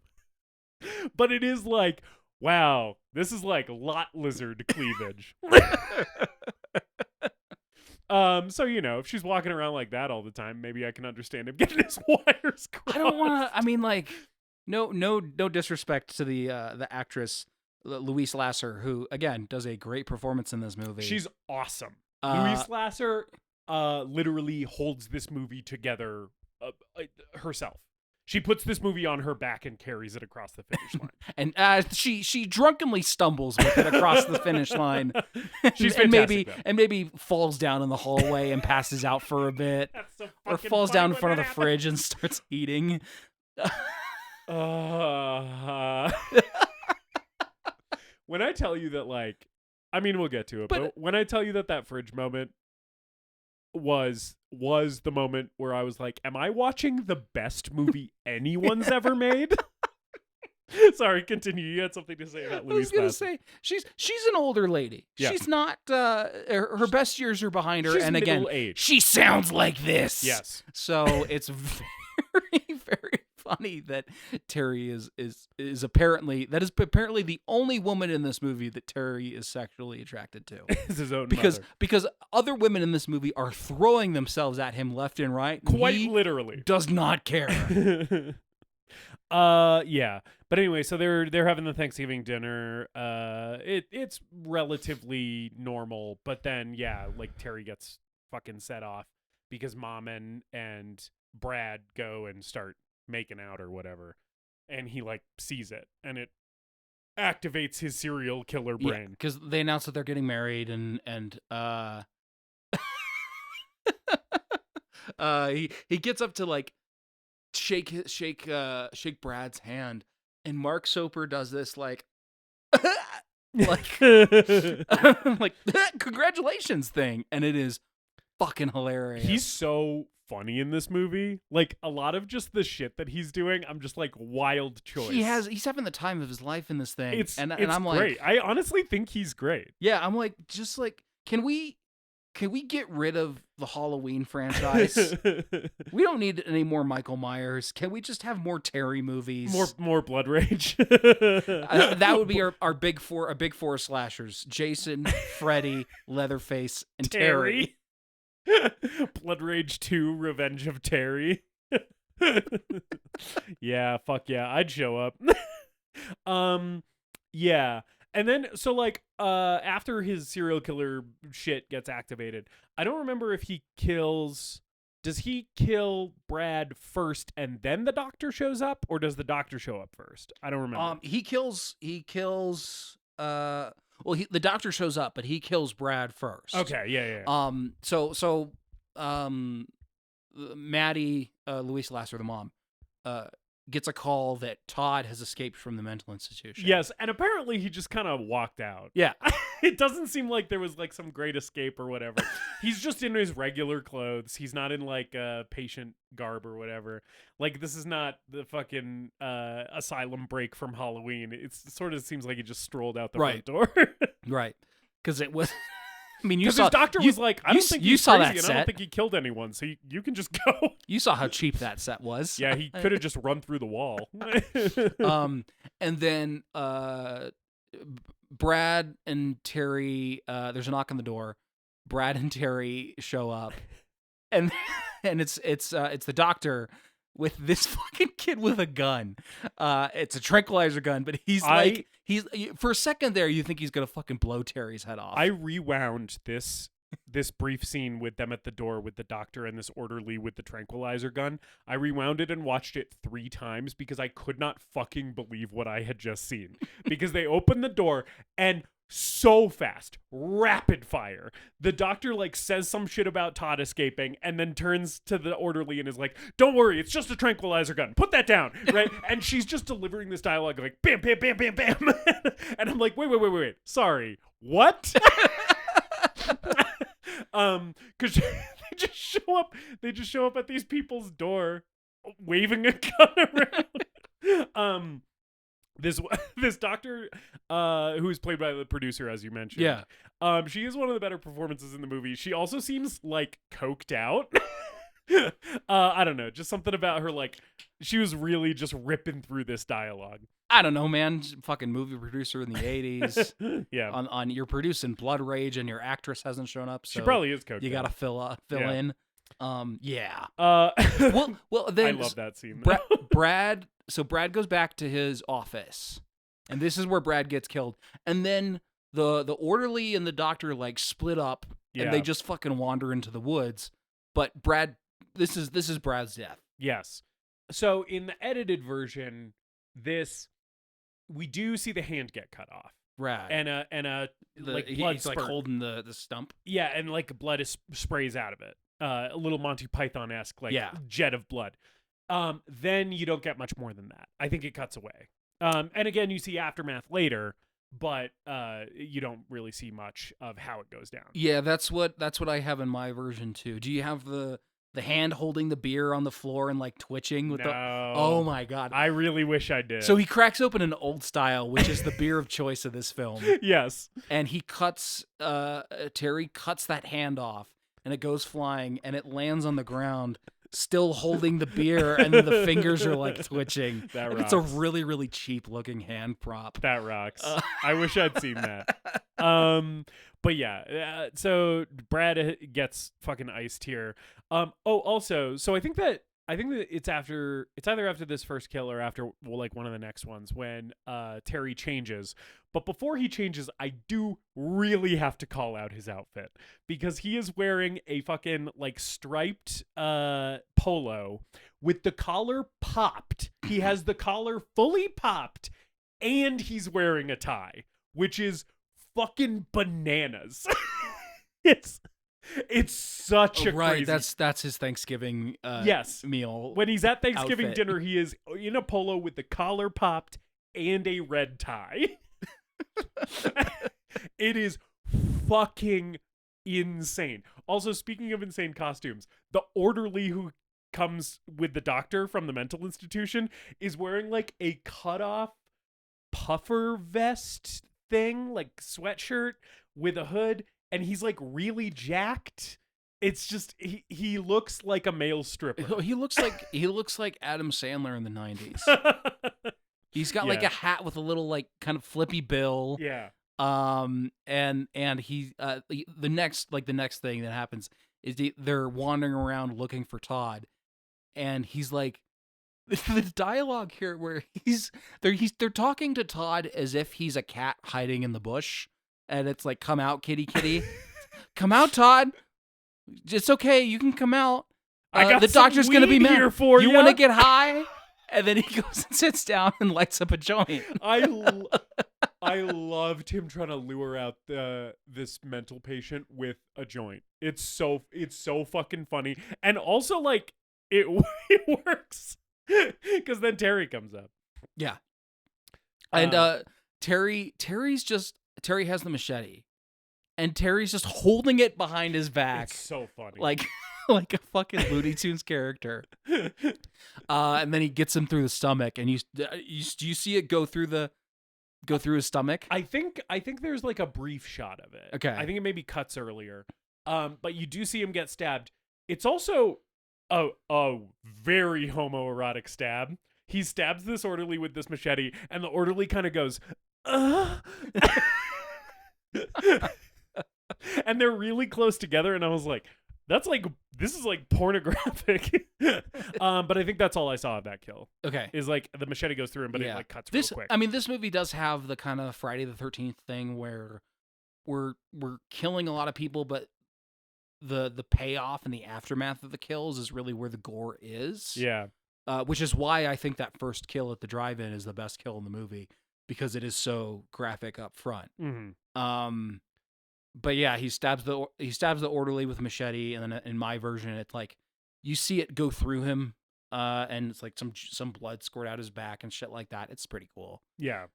But it is like, wow, this is like lot lizard cleavage. So, you know, if she's walking around like that all the time, maybe I can understand him getting his wires crossed. I don't want to. I mean, like, no disrespect to the actress Louise Lasser, who again does a great performance in this movie. She's awesome. Louise Lasser literally holds this movie together herself. She puts this movie on her back and carries it across the finish line. And she drunkenly stumbles with it across the finish line. She's and fantastic, maybe falls down in the hallway and passes out for a bit. That's so Or fucking falls funny down in when front of that the happens. fridge and starts eating. When I tell you that, like, I mean, we'll get to it, but when I tell you that fridge moment was the moment where I was like, am I watching the best movie anyone's ever made? Sorry, continue. You had something to say about Louise I was Lasser. gonna say she's an older lady. Yeah. She's not her best years are behind her. She's And again, middle-aged. she sounds like this. Yes. So it's very, very funny that Terry is apparently the only woman in this movie that Terry is sexually attracted to. Is his own Because mother. because other women in this movie are throwing themselves at him left and right. And Quite he literally. does not care. Yeah. But anyway, so they're having the Thanksgiving dinner. It's relatively normal, but then yeah, like Terry gets fucking set off because Mom and Brad go and start making out or whatever, and he like sees it, and it activates his serial killer brain. Because they announce that they're getting married, and he gets up to like shake Brad's hand, and Mark Soper does this like like congratulations thing, and it is fucking hilarious. He's so funny in this movie. Like a lot of just the shit that he's doing, I'm just like, wild choice. He's having the time of his life in this thing. It's and it's I'm great. like, I honestly think he's great. yeah, I'm like, just like, can we get rid of the Halloween franchise? We don't need any more Michael Myers. Can we just have more Terry movies? More Blood Rage. That would be our big four slashers: Jason, Freddy, Leatherface, and Terry. Blood Rage 2, Revenge of Terry. Yeah, fuck yeah, I'd show up. Yeah. And then, so like, after his serial killer shit gets activated, I don't remember if does he kill Brad first and then the doctor shows up, or does the doctor show up first? I don't remember. He kills, well, the doctor shows up, but he kills Brad first. Okay, yeah. So Maddie, Louise Lasser, the mom, gets a call that Todd has escaped from the mental institution. Yes, and apparently he just kind of walked out. Yeah. It doesn't seem like there was like some great escape or whatever. He's just in his regular clothes. He's not in like patient garb or whatever. Like this is not the fucking asylum break from Halloween. It sort of seems like he just strolled out the front door. Right. Because it was... I mean, his doctor was like, I don't think he's saw crazy, that and I don't set. think he killed anyone, so you can just go. You saw how cheap that set was. Yeah, he could have just run through the wall. And then Brad and Terry, there's a knock on the door. Brad and Terry show up, and it's the doctor with this fucking kid with a gun. It's a tranquilizer gun, but he's for a second there, you think he's gonna fucking blow Terry's head off. I rewound this brief scene with them at the door with the doctor and this orderly with the tranquilizer gun. I rewound it and watched it 3 times because I could not fucking believe what I had just seen. Because they opened the door and so fast, rapid fire, the doctor like says some shit about Todd escaping and then turns to the orderly and is like, don't worry, it's just a tranquilizer gun, put that down, right? And she's just delivering this dialogue like bam bam bam bam bam. And I'm like, wait, sorry, what? Because they just show up at these people's door waving a gun around. This doctor, who is played by the producer, as you mentioned. Yeah. She is one of the better performances in the movie. She also seems like coked out. I don't know, just something about her, like she was really just ripping through this dialogue. I don't know, man. Fucking movie producer in the 80s. Yeah. On you're producing Blood Rage and your actress hasn't shown up. So She probably is cocaine. you gotta fill Yeah. in. Yeah. Well, I then love that scene. Brad. So Brad goes back to his office, and this is where Brad gets killed. And then the orderly and the doctor like split up, and they just fucking wander into the woods. But Brad, this is Brad's death. Yes. So in the edited version, we do see the hand get cut off. Right. And a blood he's spurt. like holding the stump. Yeah, and like blood sprays out of it. A little Monty Python-esque jet of blood. Then you don't get much more than that. I think it cuts away. And again, you see aftermath later, but you don't really see much of how it goes down. Yeah, that's what I have in my version too. Do you have the hand holding the beer on the floor and like twitching with oh my god. I really wish I did. So he cracks open an Old Style, which is the beer of choice of this film. Yes. And he cuts Terry cuts that hand off and it goes flying and it lands on the ground still holding the beer and the fingers are like twitching. That and rocks. it's a really, really cheap looking hand prop. That rocks. I wish I'd seen that. But yeah, so Brad gets fucking iced here. Also, so I think that it's either after this first kill or after like one of the next ones when Terry changes. But before he changes, I do really have to call out his outfit because he is wearing a fucking like striped polo with the collar popped. He has the collar fully popped and he's wearing a tie, which is fucking bananas. It's such a right. crazy. That's his Thanksgiving meal. When he's at Thanksgiving outfit. dinner, he is in a polo with the collar popped and a red tie. It is fucking insane. Also, speaking of insane costumes, the orderly who comes with the doctor from the mental institution is wearing like a cut-off puffer vest thing, like sweatshirt with a hood, and he's like really jacked. It's just he looks like a male stripper. He looks like Adam Sandler in the 90s. He's got like a hat with a little like kind of flippy bill. Yeah. And he the next thing that happens is they're wandering around looking for Todd, and he's like the dialogue here where they're talking to Todd as if he's a cat hiding in the bush, and it's like, come out, kitty, kitty. Come out, Todd. It's okay, you can come out. I got the doctor's gonna be mad here for you. You want to get high? And then he goes and sits down and lights up a joint. I loved him trying to lure out this mental patient with a joint. It's so fucking funny, and also like it works because then Terry comes up. Yeah, and Terry has the machete, and Terry's just holding it behind his back. It's so funny, like a fucking Looney Tunes character. And then he gets him through the stomach, and do you see it go through his stomach? I think there's like a brief shot of it. Okay. I think it maybe cuts earlier. But you do see him get stabbed. It's also a very homoerotic stab. He stabs this orderly with this machete, and the orderly kind of goes, and they're really close together, and I was like, this is like pornographic. But I think that's all I saw of that kill. Okay. Is like the machete goes through him, but it like cuts real quick. I mean, this movie does have the kind of Friday the 13th thing where we're killing a lot of people, but the payoff and the aftermath of the kills is really where the gore is. Yeah. Which is why I think that first kill at the drive-in is the best kill in the movie, because it is so graphic up front. Mm-hmm. But yeah, he stabs the orderly with a machete, and then in my version, it's like you see it go through him, and it's like some blood squirt out his back and shit like that. It's pretty cool. Yeah,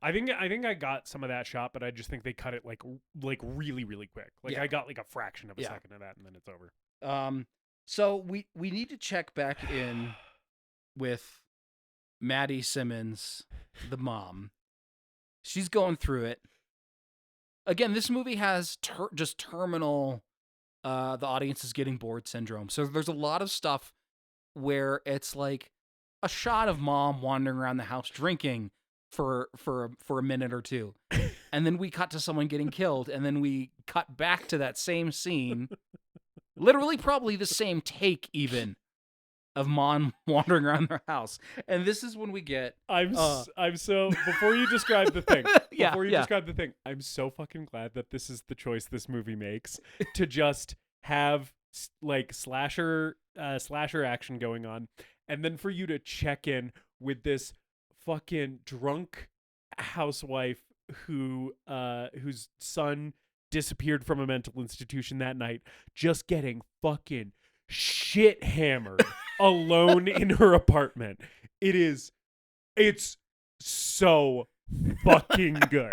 I think I got some of that shot, but I just think they cut it like really really quick. Like I got like a fraction of a second of that, and then it's over. So we need to check back in with Maddie Simmons, the mom. She's going through it. Again, this movie has just terminal, the audience is getting bored syndrome. So there's a lot of stuff where it's like a shot of mom wandering around the house drinking, for a minute or two. And then we cut to someone getting killed, and then we cut back to that same scene. Literally probably the same take even of Mom wandering around their house. And this is when we get I'm so before you describe the thing. Describe the thing, I'm so fucking glad that this is the choice this movie makes to just have like slasher action going on, and then for you to check in with this fucking drunk housewife whose son disappeared from a mental institution that night, just getting fucking shit hammered alone in her apartment. It's so fucking good.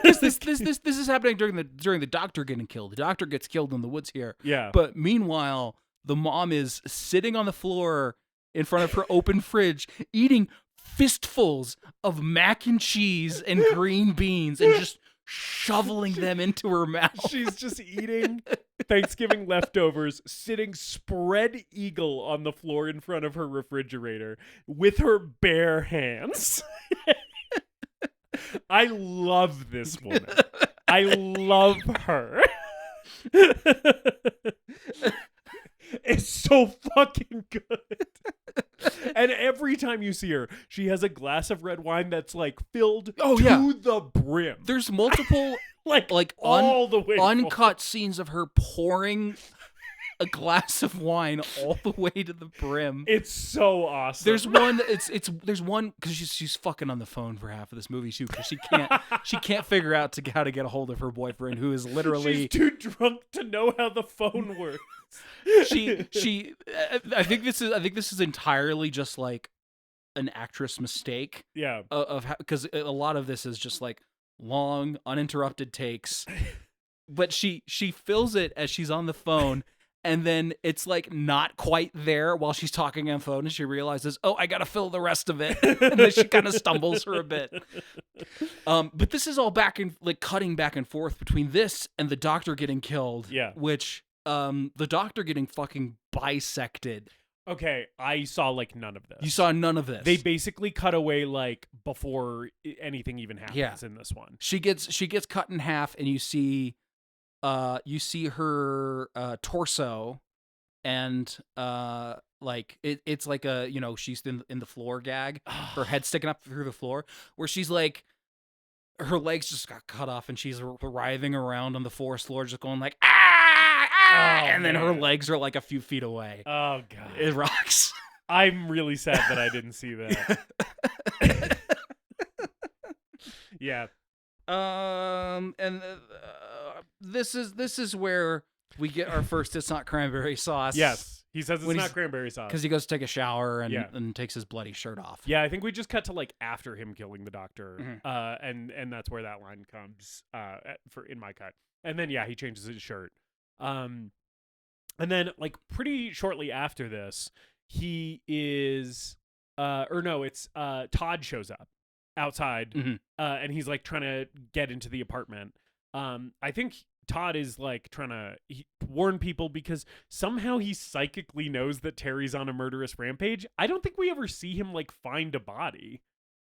This is happening during the doctor getting killed. The doctor gets killed in the woods here. Yeah. But meanwhile, the mom is sitting on the floor in front of her open fridge, eating fistfuls of mac and cheese and green beans and just shoveling them into her mouth. She's just eating Thanksgiving leftovers, sitting spread eagle on the floor in front of her refrigerator with her bare hands. I love this woman. I love her. It's so fucking good. And every time you see her, she has a glass of red wine that's like filled to the brim. There's multiple like all the way uncut scenes of her pouring a glass of wine all the way to the brim. It's so awesome. There's one because she's fucking on the phone for half of this movie too, because she can't figure out how to get a hold of her boyfriend, who is literally she's too drunk to know how the phone works. I think this is entirely just like an actress mistake. Yeah. Because a lot of this is just like long uninterrupted takes, but she fills it as she's on the phone. And then it's like not quite there while she's talking on the phone, and she realizes, oh, I gotta fill the rest of it. And then she kind of stumbles for a bit. But this is all cutting back and forth between this and the doctor getting killed. Yeah. Which the doctor getting fucking bisected. Okay, I saw like none of this. You saw none of this. They basically cut away like before anything even happens in this one. She gets cut in half, and you see her torso, and like it's like she's in the floor gag, her head sticking up through the floor, where she's like, her legs just got cut off, and she's writhing around on the forest floor, just going like and then her legs are like a few feet away. Oh god, it rocks. I'm really sad that I didn't see that. Yeah. And this is where we get our first "It's not cranberry sauce." Yes, he says it's not cranberry sauce because he goes to take a shower and takes his bloody shirt off. Yeah, I think we just cut to like after him killing the doctor, and that's where that line comes in my cut. And then he changes his shirt, and then like pretty shortly after this, he is Todd shows up outside, and he's like trying to get into the apartment. I think Todd is like trying to warn people because somehow he psychically knows that Terry's on a murderous rampage. I don't think we ever see him like find a body.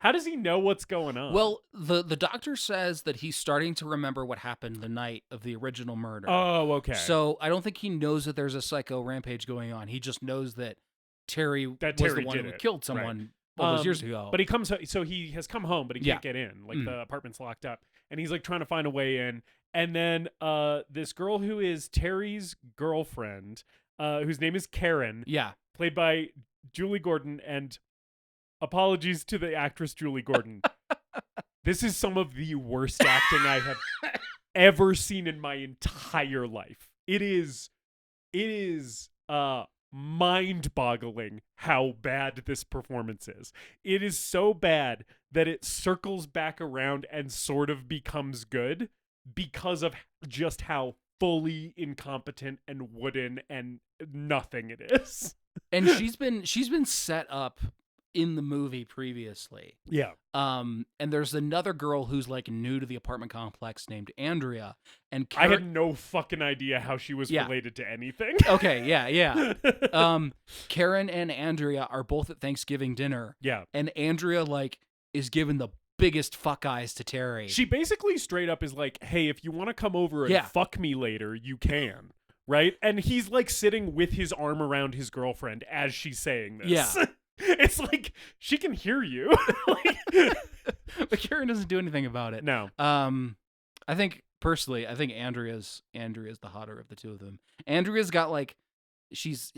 How does he know what's going on? Well, the doctor says that he's starting to remember what happened the night of the original murder. Oh, okay. So I don't think he knows that there's a psycho rampage going on. He just knows that Terry was the one who killed someone all those years ago. But he has come home, but he can't get in. Like the apartment's locked up, and he's like trying to find a way in. And then this girl who is Terry's girlfriend, whose name is Karen, played by Julie Gordon, and apologies to the actress Julie Gordon. This is some of the worst acting I have ever seen in my entire life. It is mind-boggling how bad this performance is. It is so bad that it circles back around and sort of becomes good because of just how fully incompetent and wooden and nothing it is. And she's been set up in the movie previously. Yeah. And there's another girl who's like new to the apartment complex named Andrea. And I had no fucking idea how she was related to anything. Okay, yeah. Karen and Andrea are both at Thanksgiving dinner. Yeah. And Andrea like is giving the biggest fuck eyes to Terry. She basically straight up is like, hey, if you want to come over and fuck me later, you can. Right? And he's like sitting with his arm around his girlfriend as she's saying this. Yeah. It's like, she can hear you. But Karen doesn't do anything about it. No. I think Andrea's the hotter of the two of them. Andrea's got like, she's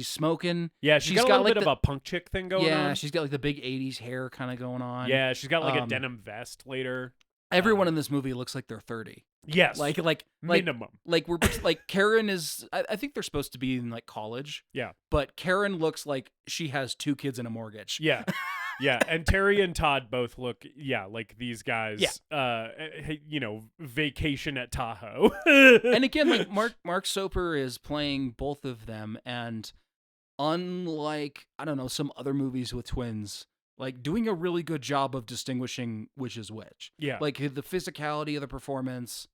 smoking. Yeah, she's got a little bit of a punk chick thing going on. Yeah, she's got like the big 80s hair kind of going on. Yeah, she's got like a denim vest later. Everyone in this movie looks like they're 30. Yes. Like minimum. Like we're like Karen is I think they're supposed to be in like college. Yeah. But Karen looks like she has 2 kids and a mortgage. Yeah. Yeah, and Terry and Todd both look like these guys vacation at Tahoe. And again, like Mark Soper is playing both of them, and unlike, I don't know, some other movies with twins, like doing a really good job of distinguishing which is which. Yeah. Like the physicality of the performance,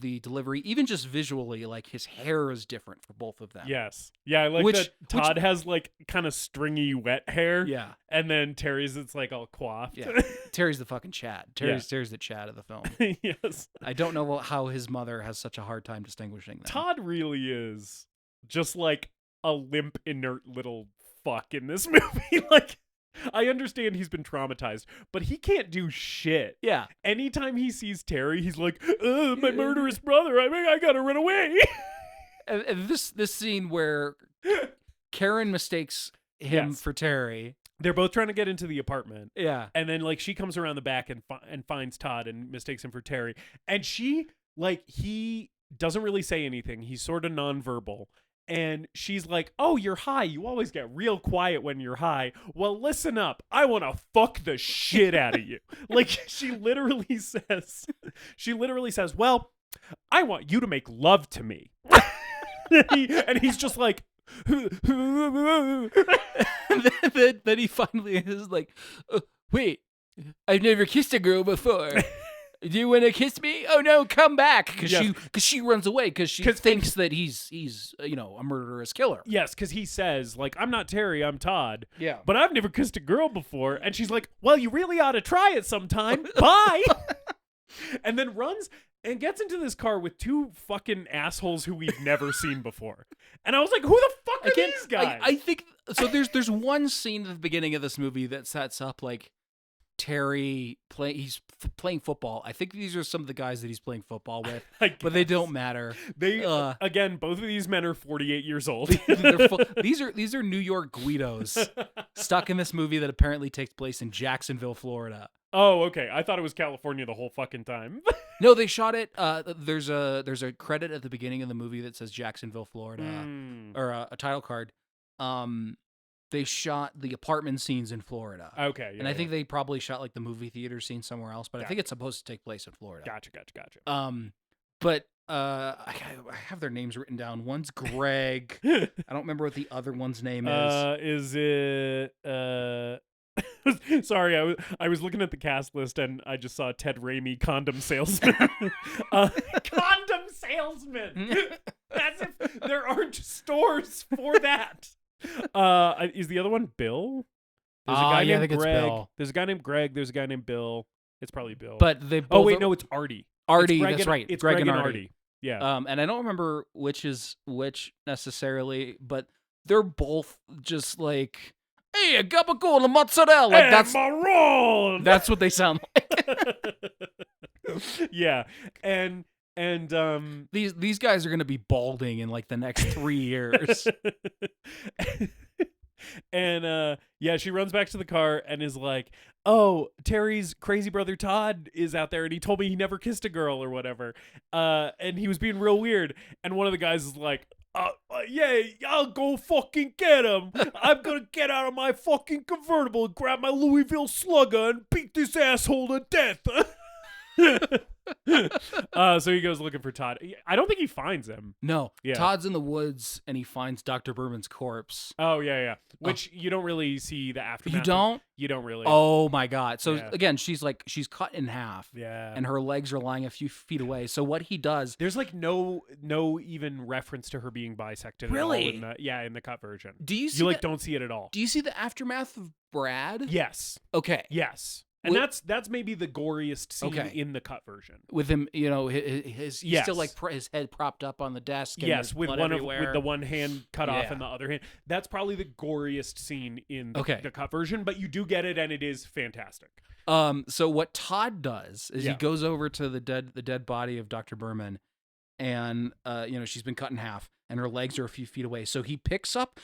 the delivery, even just visually, like his hair is different for both of them. Yes. Yeah, I like that Todd has like kind of stringy wet hair. Yeah. And then Terry's, it's like all coiffed. Yeah. Terry's the fucking Chad. Terry's the Chad of the film. Yes. I don't know how his mother has such a hard time distinguishing them. Todd really is just like a limp, inert little fuck in this movie. Like, I understand he's been traumatized, but he can't do shit. Yeah. Anytime he sees Terry, he's like, my murderous brother, I gotta run away. And this scene where Karen mistakes him for Terry. They're both trying to get into the apartment. Yeah. And then, like, she comes around the back and finds Todd and mistakes him for Terry. And he doesn't really say anything. He's sort of nonverbal. And she's like, oh, you're high. You always get real quiet when you're high. Well, listen up. I want to fuck the shit out of you. Like, she literally says, well, I want you to make love to me. And he's just like, then he finally is like, wait, I've never kissed a girl before. Do you want to kiss me? Oh no, come back! Because she runs away because she thinks that he's a murderous killer. Yes, because he says like, I'm not Terry, I'm Todd. Yeah, but I've never kissed a girl before, and she's like, well, you really ought to try it sometime. Bye. And then runs and gets into this car with 2 fucking assholes who we've never seen before. And I was like, who the fuck are these guys? I think so. There's one scene at the beginning of this movie that sets up like Terry he's playing football. I think these are some of the guys that he's playing football with, but they don't matter. They again, both of these men are 48 years old. These are New York Guidos stuck in this movie that apparently takes place in Jacksonville, Florida. Oh, okay. I thought it was California the whole fucking time. No, they shot it. There's a credit at the beginning of the movie that says Jacksonville, Florida, or a title card. They shot the apartment scenes in Florida. Okay. Yeah, and I think they probably shot like the movie theater scene somewhere else, but I think it's supposed to take place in Florida. Gotcha. But I have their names written down. One's Greg. I don't remember what the other one's name is. Is it Sorry, I was looking at the cast list and I just saw Ted Raimi, Condom Salesman. Condom Salesman. As if there aren't stores for that. Is the other one Bill? There's a guy named Greg. Bill. There's a guy named Greg. There's a guy named Bill. It's probably Bill. But they both. Oh wait, no, it's Artie. That's right. It's Greg and Artie. Yeah. And I don't remember which is which necessarily, but they're both just like, hey, a gabagool, a mozzarella. Like that's what they sound like. Yeah, and these guys are going to be balding in like the next 3 years. And she runs back to the car and is like, oh, Terry's crazy brother Todd is out there and he told me he never kissed a girl or whatever, and he was being real weird. And one of the guys is like, yeah, I'll go fucking get him. I'm gonna get out of my fucking convertible and grab my Louisville Slugger and beat this asshole to death. So he goes looking for Todd. I don't think he finds him. No, Yeah. Todd's in the woods and he finds Dr. Berman's corpse. Oh, yeah. Which you don't really see the aftermath. You don't? You don't really. Oh my God. So Yeah. again, she's cut in half. Yeah. And her legs are lying a few feet away. So what he does, There's like no even reference to her being bisected Really? at all in the cut version. do you see You like the, don't see it at all. do you see the aftermath of Brad? Yes. Okay. Yes. And Wi- that's maybe the goriest scene Okay. in the cut version. With him, he's still Yes. like his head propped up on the desk. And Yes, there's with blood with everywhere. the one hand cut off Yeah. and the other hand. That's probably the goriest scene in the cut version, but you do get it and it is fantastic. So what Todd does is Yeah. he goes over to the dead body of Dr. Berman, and she's been cut in half, and her legs are a few feet away. So he picks up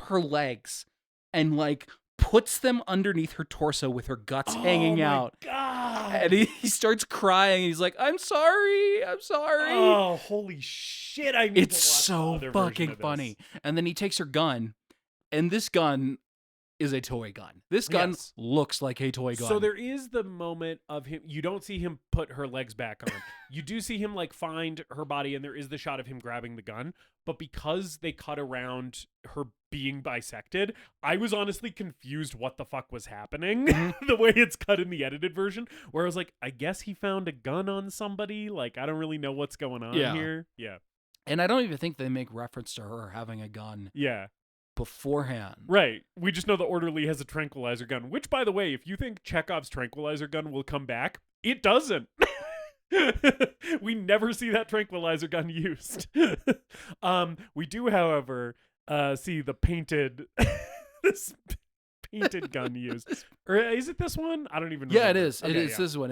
her legs, and like puts them underneath her torso with her guts hanging out. God. And he starts crying. He's like, "I'm sorry, I'm sorry." Oh, holy shit! I need It's to watch so the other version fucking of this. funny. And then he takes her gun, and this gun is a toy gun. This gun Yes. looks like a toy gun. So there is the moment of him. You don't see him put her legs back on. You do see him like find her body, and there is the shot of him grabbing the gun. But because they cut around her being bisected, I was honestly confused what the fuck was happening. The way it's cut in the edited version, where I was like, I guess he found a gun on somebody. Like, I don't really know what's going on Yeah. here. Yeah. And I don't even think they make reference to her having a gun Yeah. beforehand. Right. We just know the orderly has a tranquilizer gun, which, by the way, if you think Chekhov's tranquilizer gun will come back, it doesn't. We never see that tranquilizer gun used. We do, however, see the painted this painted gun used. Or is it this one? I don't even know. Yeah, it is. Okay, it is yeah. this one.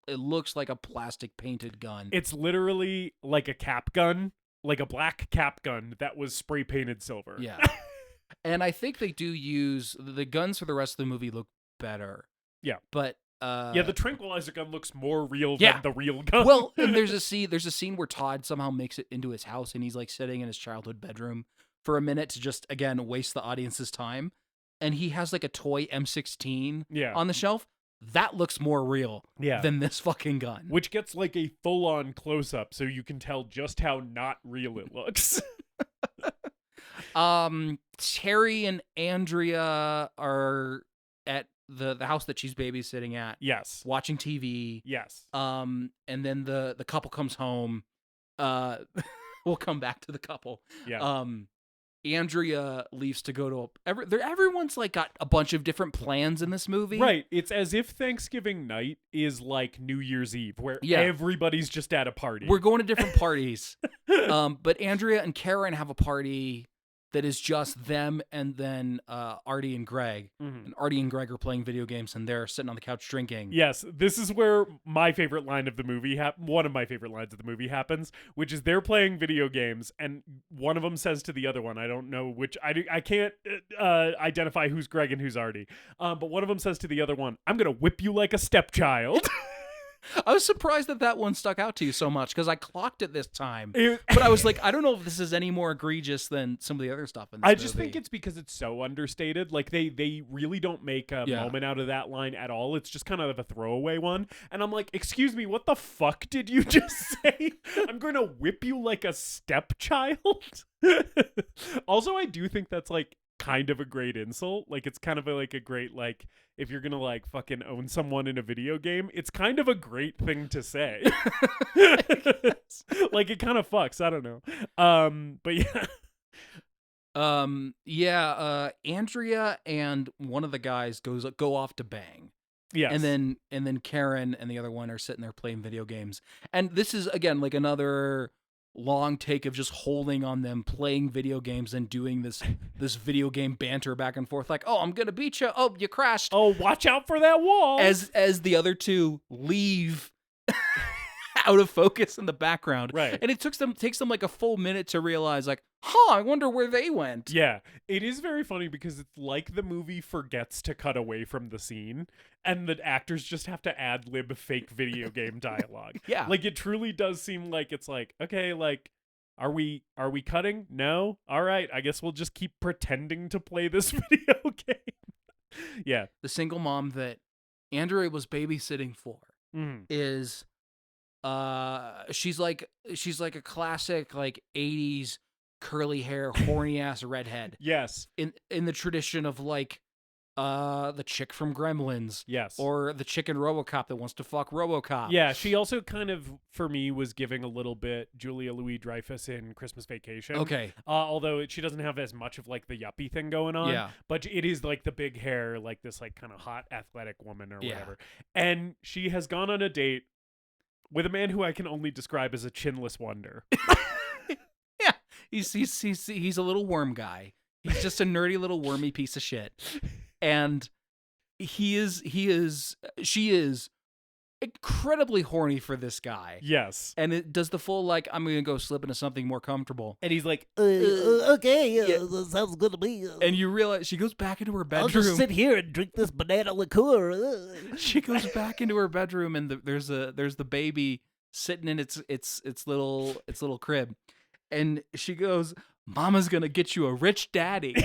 It looks like a plastic painted gun. It's literally like a cap gun, like a black cap gun that was spray painted silver. Yeah. And I think they do use the guns for the rest of the movie look better. Yeah. But Yeah, the tranquilizer gun looks more real Yeah. than the real gun. well, and there's a scene where Todd somehow makes it into his house and he's like sitting in his childhood bedroom for a minute to just again waste the audience's time. And he has like a toy M16 yeah. on the shelf. That looks more real Yeah. than this fucking gun. Which gets like a full-on close-up, so you can tell just how not real it looks. Terry and Andrea are at the house that she's babysitting at, Yes. watching TV. Yes. And then the couple comes home. We'll come back to the couple. Yeah. Andrea leaves to go to everyone's like got a bunch of different plans in this movie. Right. It's as if Thanksgiving night is like New Year's Eve, where Yeah. everybody's just at a party. We're going to different parties. But Andrea and Karen have a party that is just them and then Artie and Greg. Mhm. And Artie and Greg are playing video games and they're sitting on the couch drinking. Yes, this is where my favorite line of the movie, one of my favorite lines of the movie happens, which is they're playing video games, and one of them says to the other one, I don't know which, I can't identify who's Greg and who's Artie, but one of them says to the other one, I'm going to whip you like a stepchild. I was surprised that one stuck out to you so much because I clocked it this time. But I was like, I don't know if this is any more egregious than some of the other stuff in this I just movie. think it's because it's so understated. Like they really don't make a Yeah. moment out of that line at all. It's just kind of a throwaway one. And I'm like, excuse me, what the fuck did you just say? I'm going to whip you like a stepchild. Also, I do think that's like kind of a great insult. Like it's kind of like a great, like, if you're gonna like fucking own someone in a video game, it's kind of a great thing to say. Like it kind of fucks. I don't know. But yeah. Andrea and one of the guys go off to bang. Yes. And then Karen and the other one are sitting there playing video games. And this is again like another long take of just holding on them playing video games and doing this video game banter back and forth like, oh, I'm gonna beat you, oh, you crashed, Oh, watch out for that wall. as the other two leave out of focus in the background. Right. And it takes them like a full minute to realize like, I wonder where they went. Yeah, it is very funny because it's like the movie forgets to cut away from the scene and the actors just have to ad-lib fake video game dialogue. Yeah. Like it truly does seem like it's like, okay, like are we cutting? No? All right, I guess we'll just keep pretending to play this video game. Yeah. The single mom that Andrea was babysitting for is she's like a classic like 80s curly hair horny ass redhead. Yes. In the tradition of like the chick from Gremlins. Yes. Or the chick in RoboCop that wants to fuck RoboCop. Yeah, she also kind of, for me, was giving a little bit Julia Louis-Dreyfus in Christmas Vacation. Okay. Although she doesn't have as much of like the yuppie thing going on. Yeah. But it is like the big hair, like this like kind of hot athletic woman or whatever. And she has gone on a date with a man who I can only describe as a chinless wonder. Yeah. He's a little worm guy. He's just a nerdy little wormy piece of shit. And she is incredibly horny for this guy. Yes. And it does the full, like, I'm going to go slip into something more comfortable. And he's like, okay, that sounds good to me. And you realize she goes back into her bedroom. I'll just sit here and drink this banana liqueur. She goes back into her bedroom, and there's the baby sitting in its little crib. And she goes, Mama's gonna get you a rich daddy.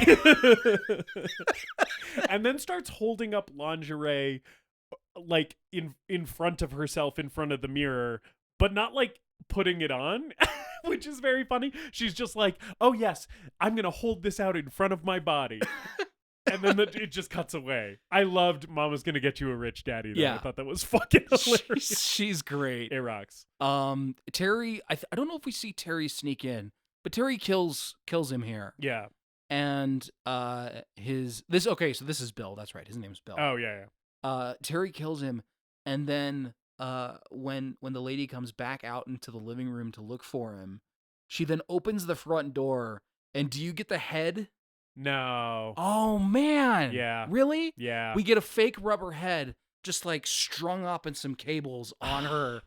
And then starts holding up lingerie like in front of herself in front of the mirror, but not like putting it on, which is very funny. She's just like, oh yes, I'm gonna hold this out in front of my body. And then it just cuts away. I loved Mama's gonna get you a rich daddy though. Yeah. I thought that was fucking hilarious. She's great. It rocks. Terry, I don't know if we see Terry sneak in, but Terry kills him here. Yeah. And so this is Bill. That's right. His name's Bill. Oh yeah. Terry kills him, and then when the lady comes back out into the living room to look for him, she then opens the front door. And do you get the head? No. Oh man. Yeah. Really? Yeah. We get a fake rubber head just like strung up in some cables on her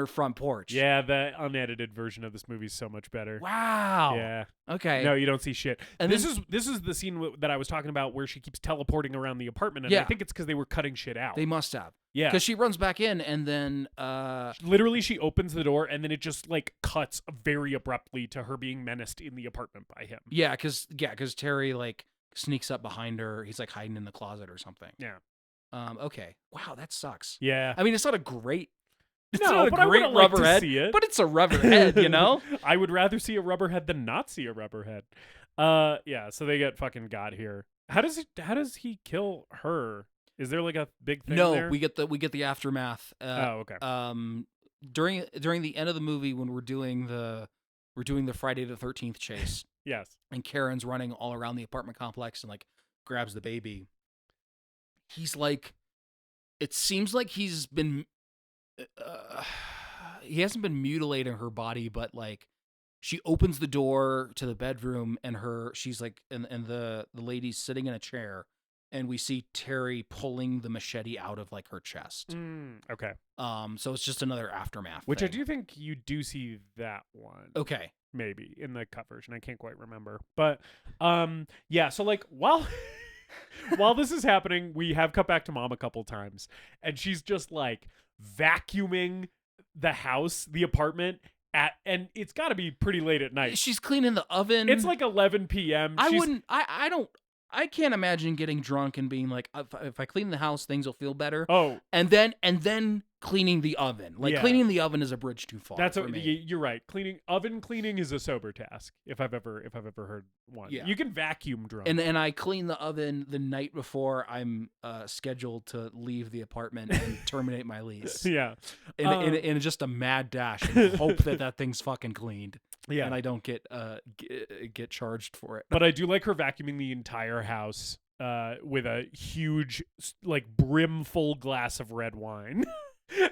front porch. Yeah, the unedited version of this movie is so much better. Wow. Yeah. Okay. No, you don't see shit. And this is the scene that I was talking about where she keeps teleporting around the apartment, and I think it's because they were cutting shit out. They must have. Yeah. Because she runs back in, and then literally she opens the door, and then it just like cuts very abruptly to her being menaced in the apartment by him. Yeah, because Terry like sneaks up behind her. He's like hiding in the closet or something. Yeah. Okay. Wow, that sucks. Yeah. I mean, it's not a great. It's no, not a but great I would like to rubber head, see it. but it's a rubber head, you know? I would rather see a rubber head than not see a rubber head. Yeah, so they get fucking got here. How does he kill her? Is there like a big thing No, there? we get the aftermath. Oh, okay. During the end of the movie when we're doing the Friday the 13th chase. Yes. And Karen's running all around the apartment complex and like grabs the baby. He's like, it seems like he's been he hasn't been mutilating her body, but like she opens the door to the bedroom and she's like, and the lady's sitting in a chair, and we see Terry pulling the machete out of like her chest. Okay. So it's just another aftermath. Which thing. I do think you do see that one. Okay. Maybe in the cut version. I can't quite remember. But yeah, so like while this is happening, we have cut back to Mom a couple times, and she's just like vacuuming the house, the apartment and it's got to be pretty late at night. She's cleaning the oven. It's like 11 p.m. I can't imagine getting drunk and being like, if I clean the house, things will feel better. Oh, and then cleaning the oven. Like cleaning the oven is a bridge too far. That's for me. You're right. Oven cleaning is a sober task. If I've ever heard one. Yeah. You can vacuum drunk. And I clean the oven the night before I'm scheduled to leave the apartment and terminate my lease. Yeah. In just a mad dash and hope that thing's fucking cleaned. Yeah. And I don't get charged for it. But I do like her vacuuming the entire house with a huge like brimful glass of red wine.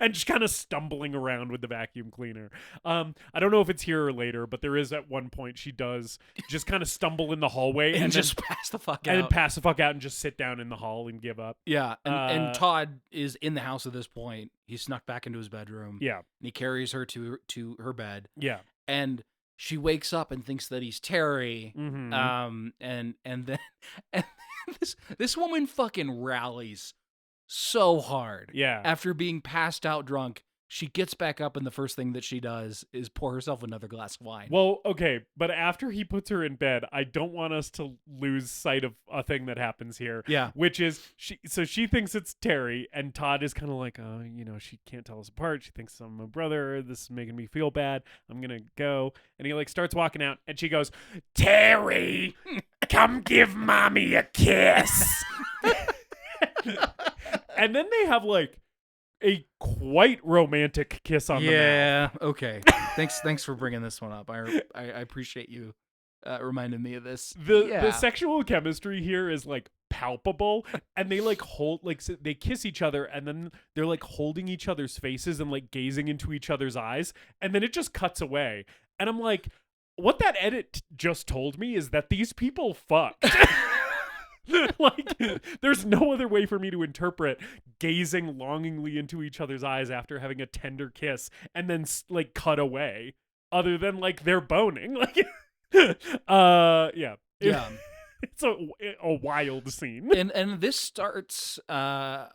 And just kind of stumbling around with the vacuum cleaner. I don't know if it's here or later, but there is at one point she does just kind of stumble in the hallway and just then, pass the fuck out. And then pass the fuck out and just sit down in the hall and give up. Yeah, and Todd is in the house at this point. He snuck back into his bedroom. Yeah. And he carries her to her bed. Yeah. And she wakes up and thinks that he's Terry. Mm-hmm. And then this woman fucking rallies so hard. Yeah. After being passed out drunk She gets back up, and the first thing that she does is pour herself another glass of wine. Well, okay, but after he puts her in bed, I don't want us to lose sight of a thing that happens here. Yeah. Which is, she thinks it's Terry, and Todd is kind of like, oh, she can't tell us apart. She thinks I'm my brother. This is making me feel bad. I'm going to go. And he, like, starts walking out, and she goes, Terry, come give mommy a kiss. And then they have, like, a quite romantic kiss on the mouth. Yeah. Okay. Thanks for bringing this one up. I appreciate you reminding me of this. The sexual chemistry here is like palpable, and they like they kiss each other, and then they're like holding each other's faces and like gazing into each other's eyes, and then it just cuts away, and I'm like, what that edit just told me is that these people fucked. Like, there's no other way for me to interpret gazing longingly into each other's eyes after having a tender kiss and then like cut away, other than like they're boning. Like, yeah. It's a wild scene. And this starts the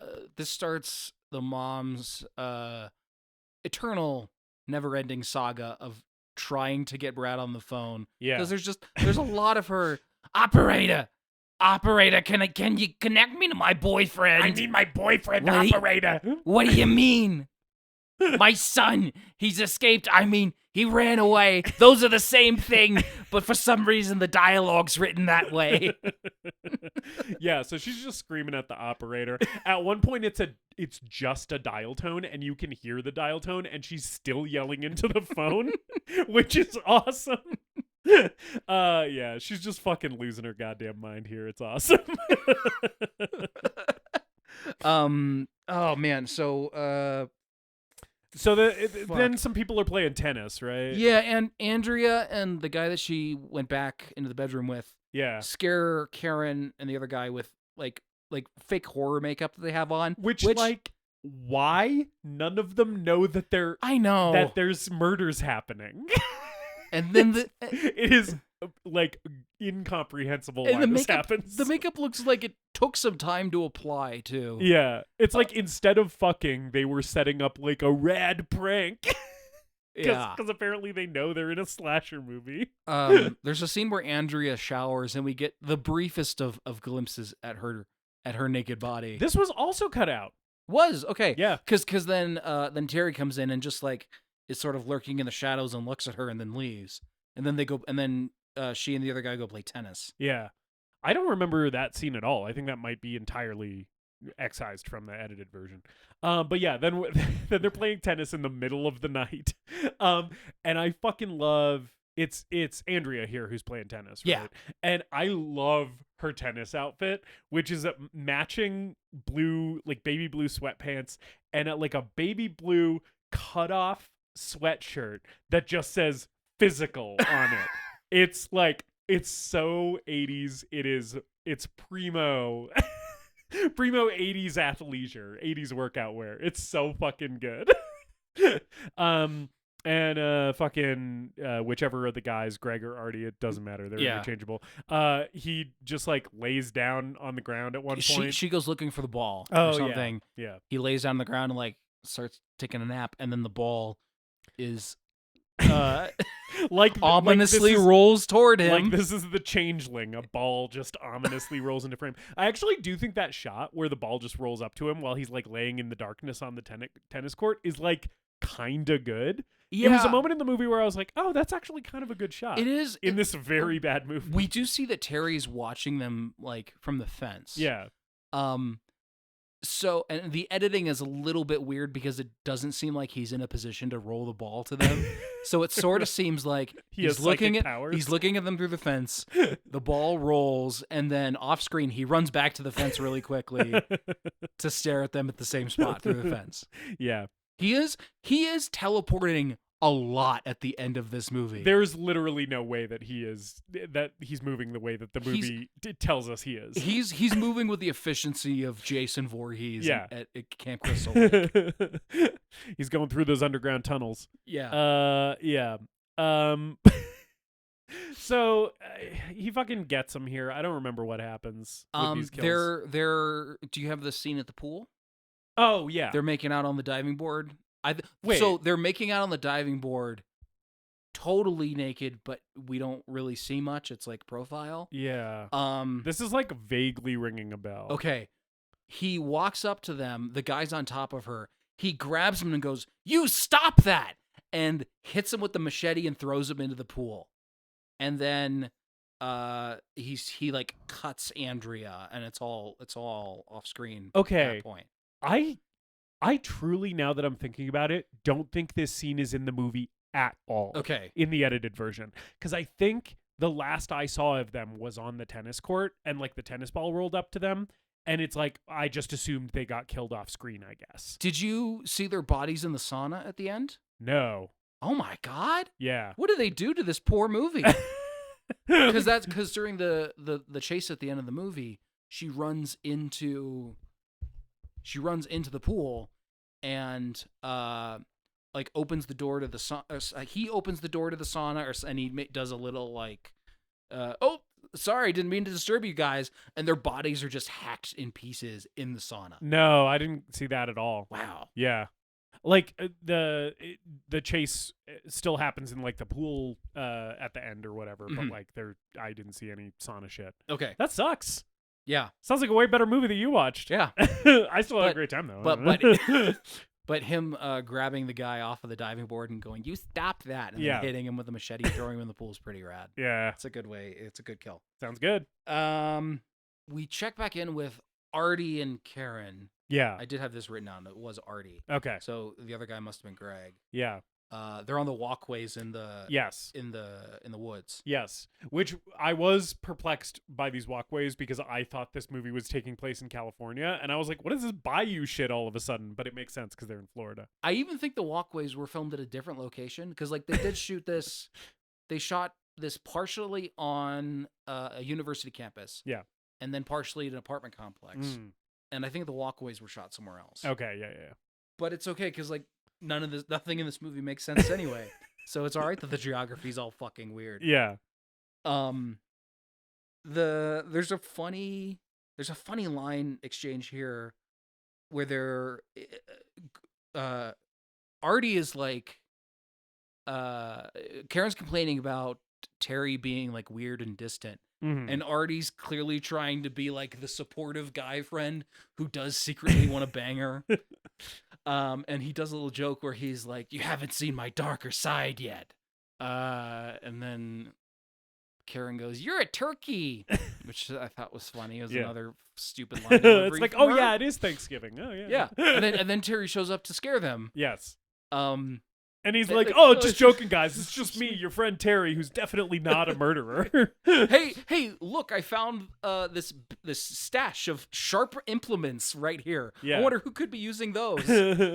mom's eternal never-ending saga of trying to get Brad on the phone. Yeah. Because there's a lot of her Operator, can you connect me to my boyfriend? I need my boyfriend, What do you- operator. What do you mean? My son, he's escaped. I mean, he ran away. Those are the same thing, but for some reason the dialogue's written that way. Yeah, so she's just screaming at the operator. At one point it's just a dial tone, and you can hear the dial tone, and she's still yelling into the phone, which is awesome. Yeah, she's just fucking losing her goddamn mind here. It's awesome. Oh man, so then some people are playing tennis, right? yeah, and Andrea and the guy that she went back into the bedroom with Yeah. scare Karen and the other guy with like fake horror makeup that they have on. Which like, why none of them know that I know that there's murders happening. And then it is like incomprehensible why this happens. The makeup looks like it took some time to apply too. Yeah, it's like instead of fucking, they were setting up like a rad prank. Yeah, because apparently they know they're in a slasher movie. There's a scene where Andrea showers, and we get the briefest of glimpses at her naked body. This was also cut out. Was okay, yeah, because then Terry comes in and just like is sort of lurking in the shadows and looks at her and then leaves, and then she and the other guy go play tennis. Yeah, I don't remember that scene at all. I think that might be entirely excised from the edited version. But yeah, then they're playing tennis in the middle of the night. And I fucking love it's Andrea here who's playing tennis, right? Yeah. And I love her tennis outfit, which is a matching blue, like baby blue sweatpants and like a baby blue cutoff sweatshirt that just says physical on it. It's like, it's so 80s. It's primo 80s athleisure, 80s workout wear. It's so fucking good. And fucking whichever of the guys, Greg or Artie, it doesn't matter. They're interchangeable. He just like lays down on the ground at one point. She goes looking for the ball or or something. Yeah. He lays down on the ground and like starts taking a nap, and then the ball is like ominously rolls toward him. Like this is the Changeling. A ball just ominously rolls into frame. I actually do think that shot where the ball just rolls up to him while he's like laying in the darkness on the tennis court is like kind of good. Yeah. It was a moment in the movie where I was like, oh, that's actually kind of a good shot. It is in this very bad movie. We do see that Terry's watching them like from the fence. Yeah. So, and the editing is a little bit weird because it doesn't seem like he's in a position to roll the ball to them. So it sort of seems like he's looking at them through the fence. The ball rolls, and then off screen he runs back to the fence really quickly to stare at them at the same spot through the fence. Yeah. He is teleporting a lot at the end of this movie. There's literally no way that he's moving the way that the movie tells us he is. He's moving with the efficiency of Jason Voorhees at Camp Crystal Lake. He's going through those underground tunnels. Yeah. Yeah. So he fucking gets him here. I don't remember what happens with these kills. Do you have the scene at the pool? Oh yeah. They're making out on the diving board. Wait. So they're making out on the diving board, totally naked, but we don't really see much. It's like profile. Yeah. This is like vaguely ringing a bell. Okay. He walks up to them. The guy's on top of her. He grabs him and goes, "You stop that!" and hits him with the machete and throws him into the pool. And then he like cuts Andrea, and it's all off screen. Okay. At that point. I truly, now that I'm thinking about it, don't think this scene is in the movie at all. Okay. In the edited version. Because I think the last I saw of them was on the tennis court and like the tennis ball rolled up to them. And it's like, I just assumed they got killed off screen, I guess. Did you see their bodies in the sauna at the end? No. Oh my God. Yeah. What do they do to this poor movie? Because during the chase at the end of the movie, she runs into the pool and like opens the door to the sauna. He opens the door to the sauna, and he does a little like, "Oh, sorry, didn't mean to disturb you guys," and their bodies are just hacked in pieces in the sauna. No, I didn't see that at all. Wow. Yeah. Like the chase still happens in like the pool at the end or whatever, but like I didn't see any sauna shit. Okay. That sucks. Yeah. Sounds like a way better movie that you watched. Yeah. I still had a great time though. But him grabbing the guy off of the diving board and going, "You stop that," and then hitting him with a machete, throwing him in the pool is pretty rad. Yeah. It's a good way. It's a good kill. Sounds good. We check back in with Artie and Karen. Yeah. I did have this written down. It was Artie. Okay. So the other guy must have been Greg. Yeah. They're on the walkways in the in the woods. Yes. Which I was perplexed by these walkways because I thought this movie was taking place in California, and I was like, what is this bayou shit all of a sudden? But it makes sense because they're in Florida. I even think the walkways were filmed at a different location because like they did shoot this. They shot this partially on a university campus. Yeah. And then partially at an apartment complex. And I think the walkways were shot somewhere else. Okay, yeah. But it's okay because like nothing in this movie makes sense anyway. So it's all right that the geography's all fucking weird. Yeah. There's a funny line exchange here where Artie is like Karen's complaining about Terry being like weird and distant. And Artie's clearly trying to be like the supportive guy friend who does secretly want to bang her. And he does a little joke where he's like, "You haven't seen my darker side yet." And then Karen goes, "You're a turkey," which I thought was funny. It was another stupid line. It's like, oh yeah, it is Thanksgiving. Oh yeah. Yeah. And then Terry shows up to scare them. Yes. And he's like, "Oh, just joking, guys. It's just me, your friend Terry, who's definitely not a murderer." hey, look! I found this stash of sharp implements right here. Yeah. I wonder who could be using those.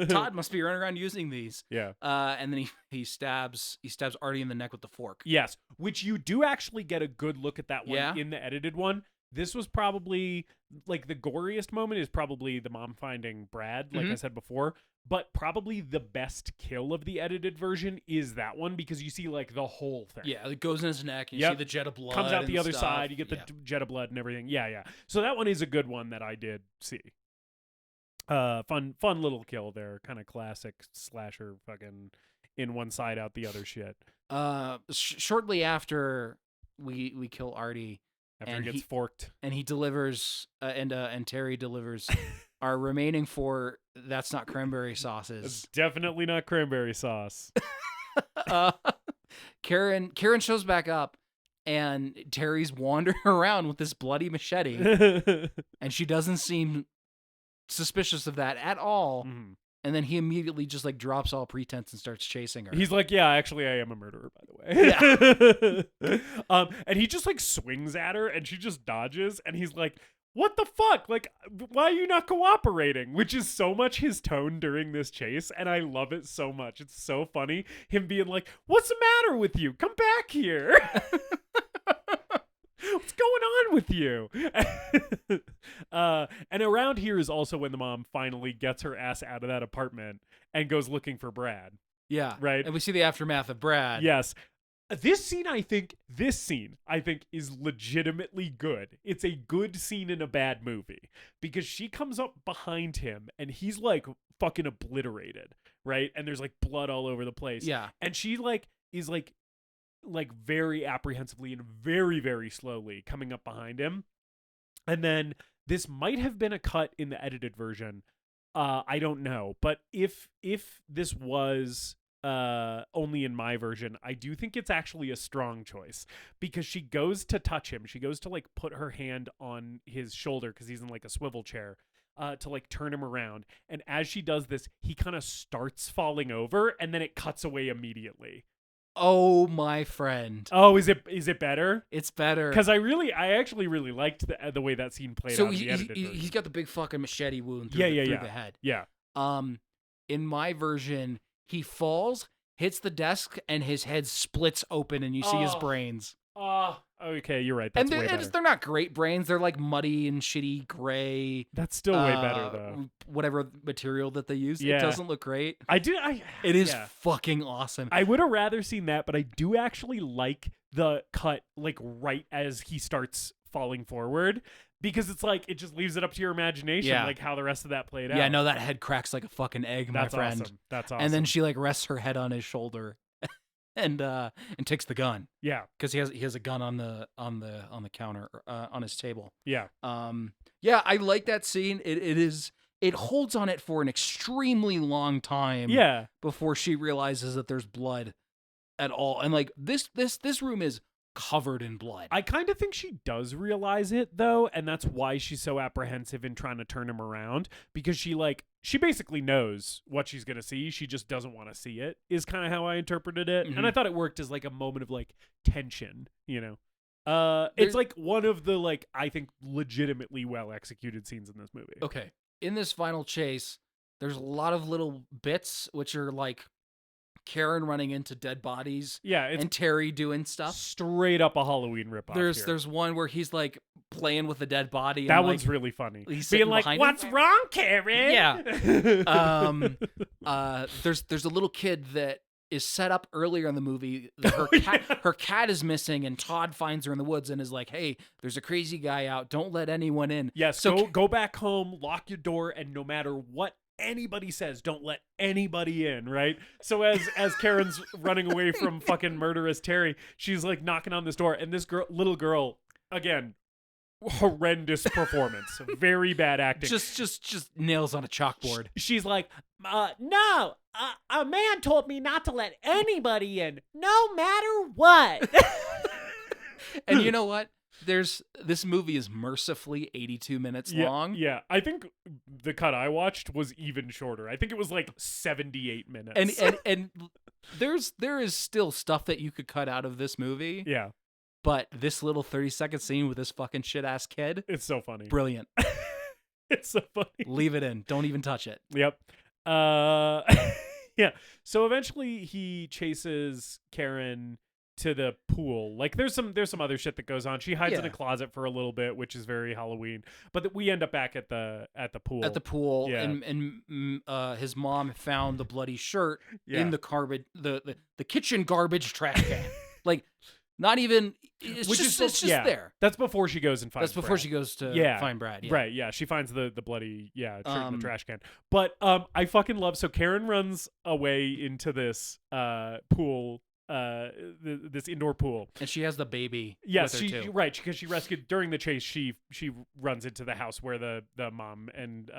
Todd must be running around using these. Yeah. And then he stabs Artie in the neck with the fork. Yes, which you do actually get a good look at that one in the edited one. This was probably like the goriest moment is probably the mom finding Brad, like I said before. But probably the best kill of the edited version is that one because you see like the whole thing. Yeah, it goes in his neck. And you see the jet of blood. Comes out the other stuff. side. You get the jet of blood and everything. Yeah. So that one is a good one that I did see. Fun little kill there. Kind of classic slasher fucking in one side out the other shit. Shortly after we kill Artie. After he gets forked. And he delivers, and Terry delivers our remaining 4 That's Not Cranberry sauces. It's definitely not cranberry sauce. Karen shows back up, and Terry's wandering around with this bloody machete, and she doesn't seem suspicious of that at all. And then he immediately just like drops all pretense and starts chasing her. He's like, "Yeah, actually, I am a murderer, by the way." Yeah. And he just like swings at her, and she just dodges. And he's like, "What the fuck? Like, why are you not cooperating?" Which is so much his tone during this chase, and I love it so much. It's so funny him being like, "What's the matter with you? Come back here." What's going on with you? And around here is also when the mom finally gets her ass out of that apartment and goes looking for Brad. Yeah. Right. And we see the aftermath of Brad. Yes. This scene, I think, is legitimately good. It's a good scene in a bad movie because she comes up behind him and he's like fucking obliterated, right? And there's like blood all over the place. Yeah. And she like is like very apprehensively and very, very slowly coming up behind him. And then this might have been a cut in the edited version. I don't know. But if this was only in my version, I do think it's actually a strong choice because she goes to touch him. She goes to like put her hand on his shoulder because he's in like a swivel chair to like turn him around. And as she does this, he kind of starts falling over and then it cuts away immediately. Oh, my friend. Oh, is it better? It's better. Because I actually really liked the way that scene played out in the edited version. He's got the big fucking machete wound through the head. Yeah. In my version, he falls, hits the desk, and his head splits open, and you see his brains. Okay, you're right. That's way better. They're not great brains. They're like muddy and shitty gray. That's still way better, though. Whatever material that they use. Yeah. It doesn't look great. It is fucking awesome. I would have rather seen that, but I do actually like the cut, like, right as he starts falling forward. Because it's like, it just leaves it up to your imagination, like how the rest of that played out. Yeah, no, that head cracks like a fucking egg, my friend. Awesome. That's awesome. And then she like rests her head on his shoulder, and takes the gun. Yeah, because he has a gun on the counter on his table. Yeah. Yeah, I like that scene. It holds on it for an extremely long time. Yeah. Before she realizes that there's blood at all, and like this room is covered in blood. I kind of think she does realize it though, and that's why she's so apprehensive in trying to turn him around, because she basically knows what she's gonna see. She just doesn't want to see it, is kind of how I interpreted it. Mm-hmm. And I thought it worked as like a moment of like tension, you know. It's like one of the like, I think, legitimately well executed scenes in this movie. Okay. In this final chase, there's a lot of little bits which are like Karen running into dead bodies, and Terry doing stuff. Straight up a Halloween ripoff. There's one where he's like playing with a dead body. That and, one's like, really funny. He's being like, "What's wrong, Karen?" Yeah. There's a little kid that is set up earlier in the movie. Her cat is missing, and Todd finds her in the woods and is like, "Hey, there's a crazy guy out. Don't let anyone in." Yes. So go back home, lock your door, and no matter what anybody says, don't let anybody in, right? So as Karen's running away from fucking murderous Terry, she's like knocking on this door, and this little girl, again, horrendous performance, very bad acting, just nails on a chalkboard. She's like, no, a man told me not to let anybody in, no matter what. And you know what? This movie is mercifully 82 minutes long. Yeah, I think the cut I watched was even shorter. I think it was like 78 minutes. And there is still stuff that you could cut out of this movie. Yeah. But this little 30-second scene with this fucking shit-ass kid, it's so funny. Brilliant. It's so funny. Leave it in. Don't even touch it. Yep. Yeah. So eventually he chases Karen to the pool. Like there's some other shit that goes on. She hides in a closet for a little bit, which is very Halloween. But we end up back at the pool. At the pool, yeah. and his mom found the bloody shirt in the garbage, the kitchen garbage trash can. Like, not even. It's just there. That's before she goes and finds. That's before Brad. she goes to find Brad. Yeah. Right. Yeah. She finds the bloody shirt in the trash can. But I fucking love. So Karen runs away into this pool. This indoor pool, and she has the baby. Yes, with her too. Right, because she rescued during the chase. She runs into the house where the mom and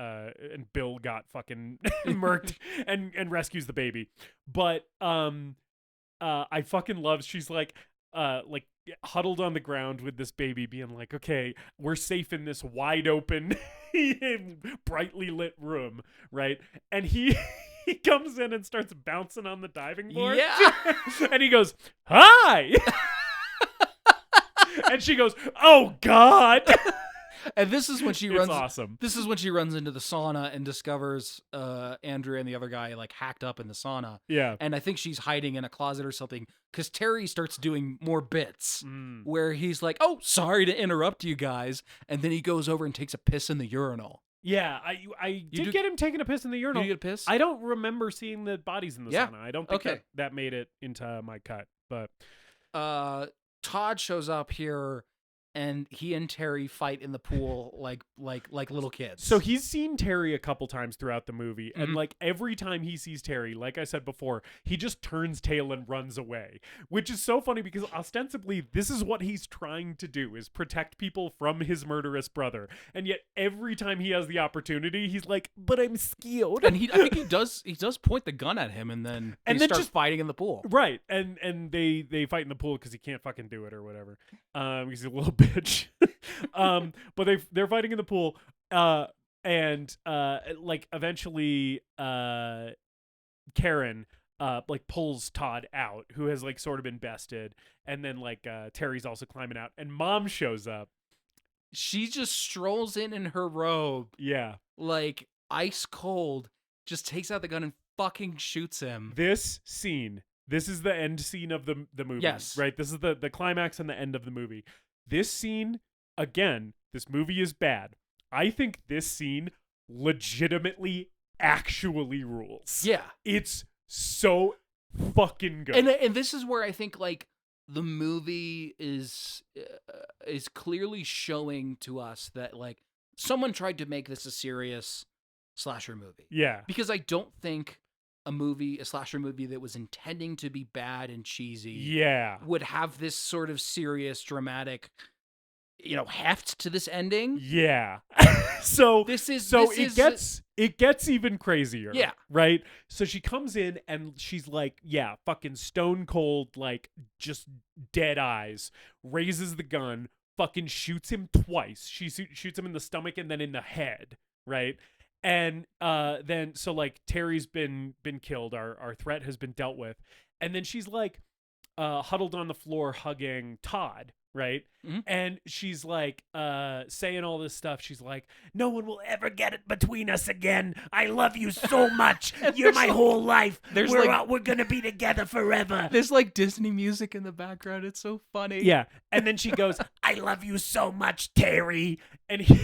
Bill got fucking murked, and rescues the baby. But I fucking love. She's like huddled on the ground with this baby, being like, "Okay, we're safe in this wide open, brightly lit room, right?" And he comes in and starts bouncing on the diving board. Yeah. And he goes, "Hi." And she goes, "Oh God." And this is when she runs. Awesome. This is when she runs into the sauna and discovers Andrea and the other guy like hacked up in the sauna. Yeah. And I think she's hiding in a closet or something because Terry starts doing more bits where he's like, "Oh, sorry to interrupt you guys," and then he goes over and takes a piss in the urinal. Yeah, I did get him taking a piss in the urinal. Did you get a piss? I don't remember seeing the bodies in the sauna. I don't think Okay. that made it into my cut. But Todd shows up here, and he and Terry fight in the pool like little kids. So he's seen Terry a couple times throughout the movie, and Mhm. like every time he sees Terry, like I said before, he just turns tail and runs away, which is so funny because ostensibly this is what he's trying to do, is protect people from his murderous brother, and yet every time he has the opportunity, he's like, "But I'm scared." And I think he does point the gun at him, and then they start just fighting in the pool. Right, and they fight in the pool because he can't fucking do it or whatever, because he's a little bitch. But they're fighting in the pool, and like eventually, Karen like pulls Todd out, who has like sort of been bested, and then like Terry's also climbing out, and Mom shows up. She just strolls in her robe, Yeah, like ice cold, just takes out the gun and fucking shoots him. this scene. This is the end scene of the movie. Yes. Right. This is the climax and the end of the movie. This scene, again, this movie is bad. I think this scene legitimately actually rules. Yeah. It's so fucking good. And this is where I think like the movie is clearly showing to us that like someone tried to make this a serious slasher movie. yeah. Because I don't think a slasher movie that was intending to be bad and cheesy Yeah. would have this sort of serious, dramatic, heft to this ending. Yeah. so it gets even crazier. Yeah. Right? So she comes in and she's like, yeah, fucking stone cold, like just dead eyes, raises the gun, fucking shoots him twice. She shoots him in the stomach and then in the head, right? And then so like Terry's been killed, our threat has been dealt with, and then she's like huddled on the floor hugging Todd, right? Mhm. And she's like saying all this stuff. She's like, "No one will ever get it between us again. I love you so much. You're my whole life. We're gonna be together forever." There's like Disney music in the background. It's so funny. Yeah, and then she goes, "I love you so much, Terry," and he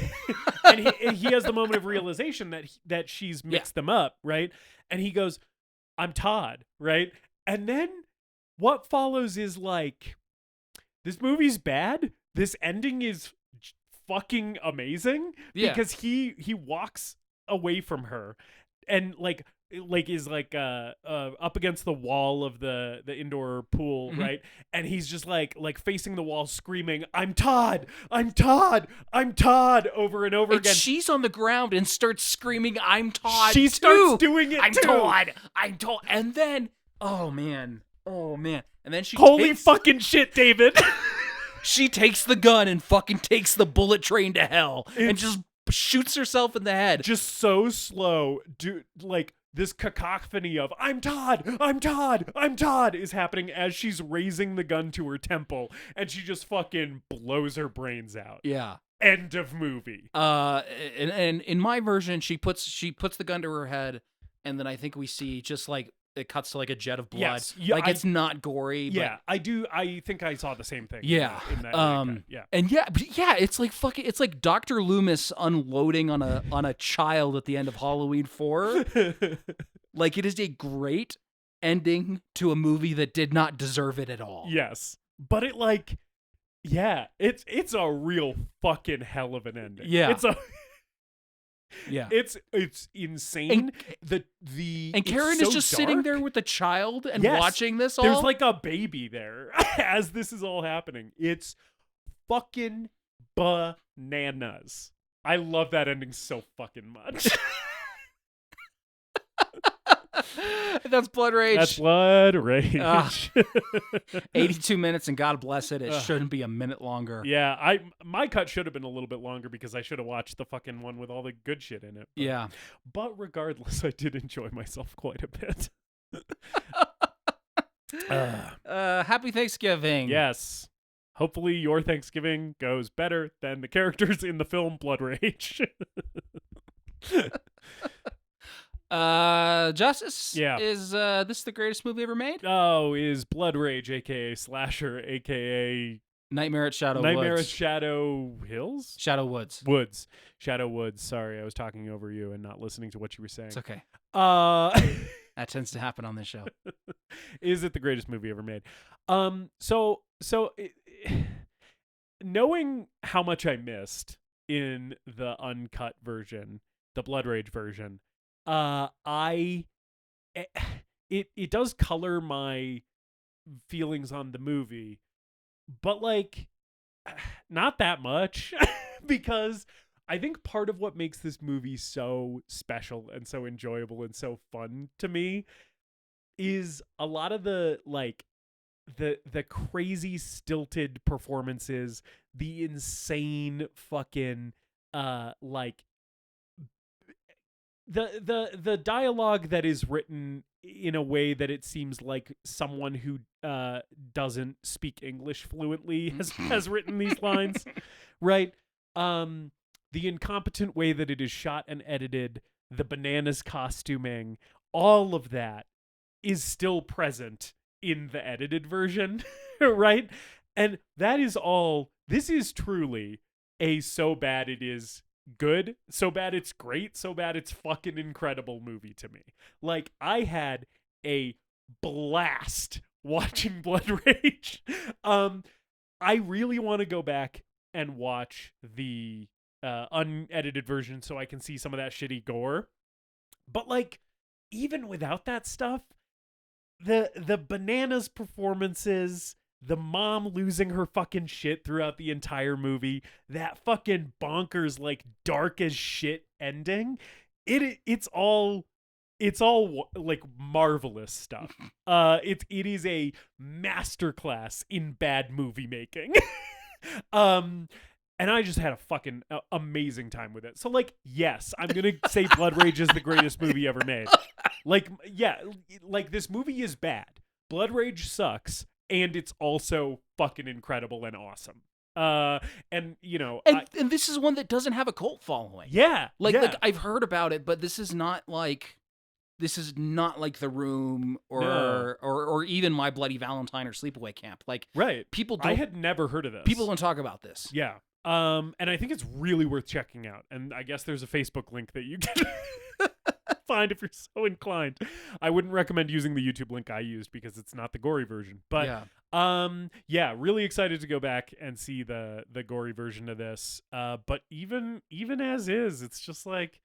has the moment of realization that she's mixed them up, right? And he goes, "I'm Todd," right? And then what follows is like, this movie's bad. This ending is fucking amazing because he walks away from her and like is like up against the wall of the indoor pool, right? And he's just like facing the wall screaming, "I'm Todd, I'm Todd, I'm Todd," over and over And again. she's on the ground and starts screaming, "I'm Todd." She too. starts doing it I'm too. Todd. I'm Todd. And then, oh man. And then she Holy fucking shit, David. she takes the gun and fucking takes the bullet train to hell and just shoots herself in the head. Just so slow, dude. Like this cacophony of "I'm Todd, I'm Todd, I'm Todd" is happening as she's raising the gun to her temple, and she just fucking blows her brains out. Yeah. End of movie. And in my version, she puts the gun to her head, and then I think we see just like it cuts to like a jet of blood. Yes. Yeah, like it's not gory. Yeah, I do. I think I saw the same thing. Yeah. In that yeah. And it's like fucking. It's like Dr. Loomis unloading on a child at the end of Halloween 4. Like it is a great ending to a movie that did not deserve it at all. Yes, but it like, yeah, it's a real fucking hell of an ending. Yeah. It's a. Yeah. It's insane. And Karen is just sitting there with the child and watching this all. There's like a baby there as this is all happening. It's fucking bananas. I love that ending so fucking much. That's Blood Rage. That's Blood Rage. 82 minutes, and God bless it. It shouldn't be a minute longer. Yeah, my cut should have been a little bit longer because I should have watched the fucking one with all the good shit in it. But regardless, I did enjoy myself quite a bit. Happy Thanksgiving. Yes. Hopefully your Thanksgiving goes better than the characters in the film Blood Rage. Justice, yeah. Is this the greatest movie ever made? Oh, is Blood Rage, aka Slasher, aka Nightmare at Shadow Hills? Shadow Woods. Shadow Woods. Sorry, I was talking over you and not listening to what you were saying. It's okay. As That tends to happen on this show. Is it the greatest movie ever made? Knowing how much I missed in the uncut version, the Blood Rage version, it does color my feelings on the movie, but like not that much because I think part of what makes this movie so special and so enjoyable and so fun to me is a lot of the like the crazy stilted performances, the insane fucking like the dialogue that is written in a way that it seems like someone who doesn't speak English fluently has written these lines, right? The incompetent way that it is shot and edited, the bananas costuming, all of that is still present in the edited version, right? And that is all. This is truly a so bad it is good, so bad it's great, so bad it's fucking incredible movie to me. Like, I had a blast watching Blood Rage. I really want to go back and watch the unedited version so I can see some of that shitty gore. But like, even without that stuff, the bananas performances, the mom losing her fucking shit throughout the entire movie, that fucking bonkers, like, dark as shit ending, it's all like marvelous stuff. It is a masterclass in bad movie making. And I just had a fucking amazing time with it. So, like, yes, I'm going to say Blood Rage is the greatest movie ever made. Like, yeah, like, this movie is bad. Blood Rage sucks, and it's also fucking incredible and awesome. And, you know... And this is one that doesn't have a cult following. Yeah. Like, I've heard about it, but this is not like... This is not like The Room or even My Bloody Valentine or Sleepaway Camp. Like, right. People don't... I had never heard of this. People don't talk about this. Yeah. And I think it's really worth checking out. And I guess there's a Facebook link that you can find if you're so inclined. I wouldn't recommend using the YouTube link I used because it's not the gory version. But yeah, really excited to go back and see the gory version of this. But even as is, it's just like,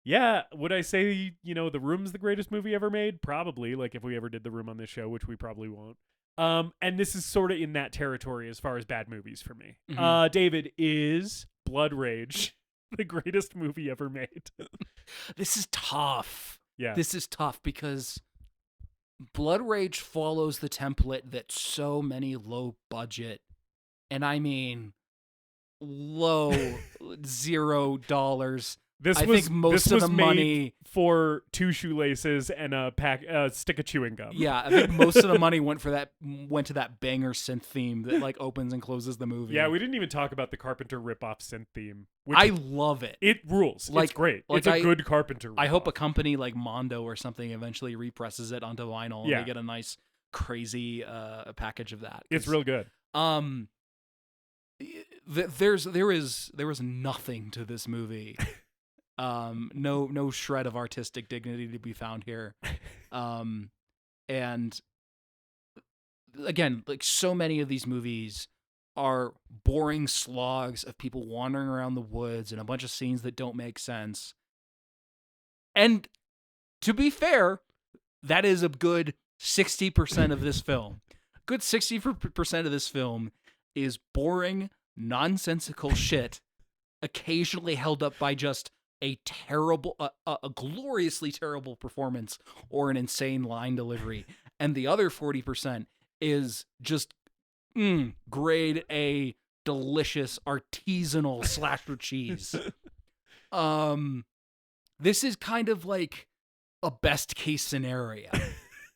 yeah, would I say, you know, The Room's the greatest movie ever made? Probably. Like, if we ever did The Room on this show, which we probably won't. And this is sort of in that territory as far as bad movies for me. Mm-hmm. David, is Blood Rage the greatest movie ever made? This is tough. Yeah. This is tough because Blood Rage follows the template that so many low budget, and I mean low $0. I think most of the money for 2 shoelaces and a stick of chewing gum. Yeah, I think most of the money went to that banger synth theme that like opens and closes the movie. Yeah, we didn't even talk about the Carpenter ripoff synth theme. I love it. It rules. Like, it's great. Like it's a good Carpenter ripoff. I hope a company like Mondo or something eventually represses it onto vinyl and they get a nice crazy package of that. It's real good. There was nothing to this movie. No shred of artistic dignity to be found here. And again, like so many of these movies are boring slogs of people wandering around the woods and a bunch of scenes that don't make sense. And to be fair, that is a good 60% of this film. Good 60% of this film is boring, nonsensical shit, occasionally held up by just a terrible, a gloriously terrible performance or an insane line delivery. And the other 40% is just grade A, delicious, artisanal slasher cheese. This is kind of like a best case scenario.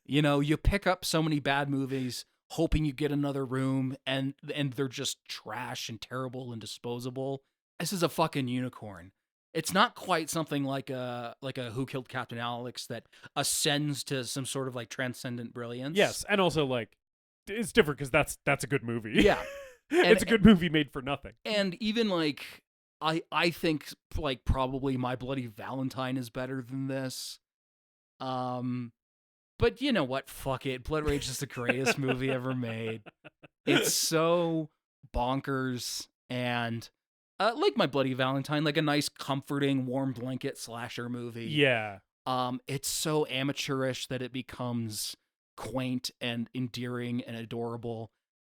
You know, you pick up so many bad movies hoping you get another Room and they're just trash and terrible and disposable. This is a fucking unicorn. It's not quite something like a Who Killed Captain Alex that ascends to some sort of like transcendent brilliance. Yes, and also like it's different because that's a good movie. Yeah, it's a good movie made for nothing. And even like I think like probably My Bloody Valentine is better than this. But you know what? Fuck it. Blood Rage is the greatest movie ever made. It's so bonkers and like My Bloody Valentine, like a nice, comforting, warm blanket slasher movie. Yeah. It's so amateurish that it becomes quaint and endearing and adorable,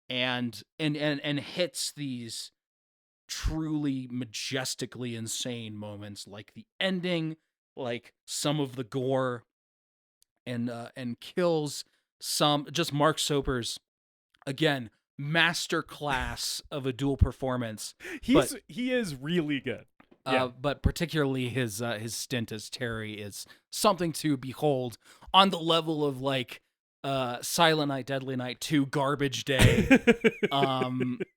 and hits these truly majestically insane moments, like the ending, like some of the gore, and kills some. Just Mark Soper's, again, master class of a dual performance. He is really good. Yeah. But particularly his stint as Terry is something to behold, on the level of like Silent Night, Deadly Night 2, Garbage Day,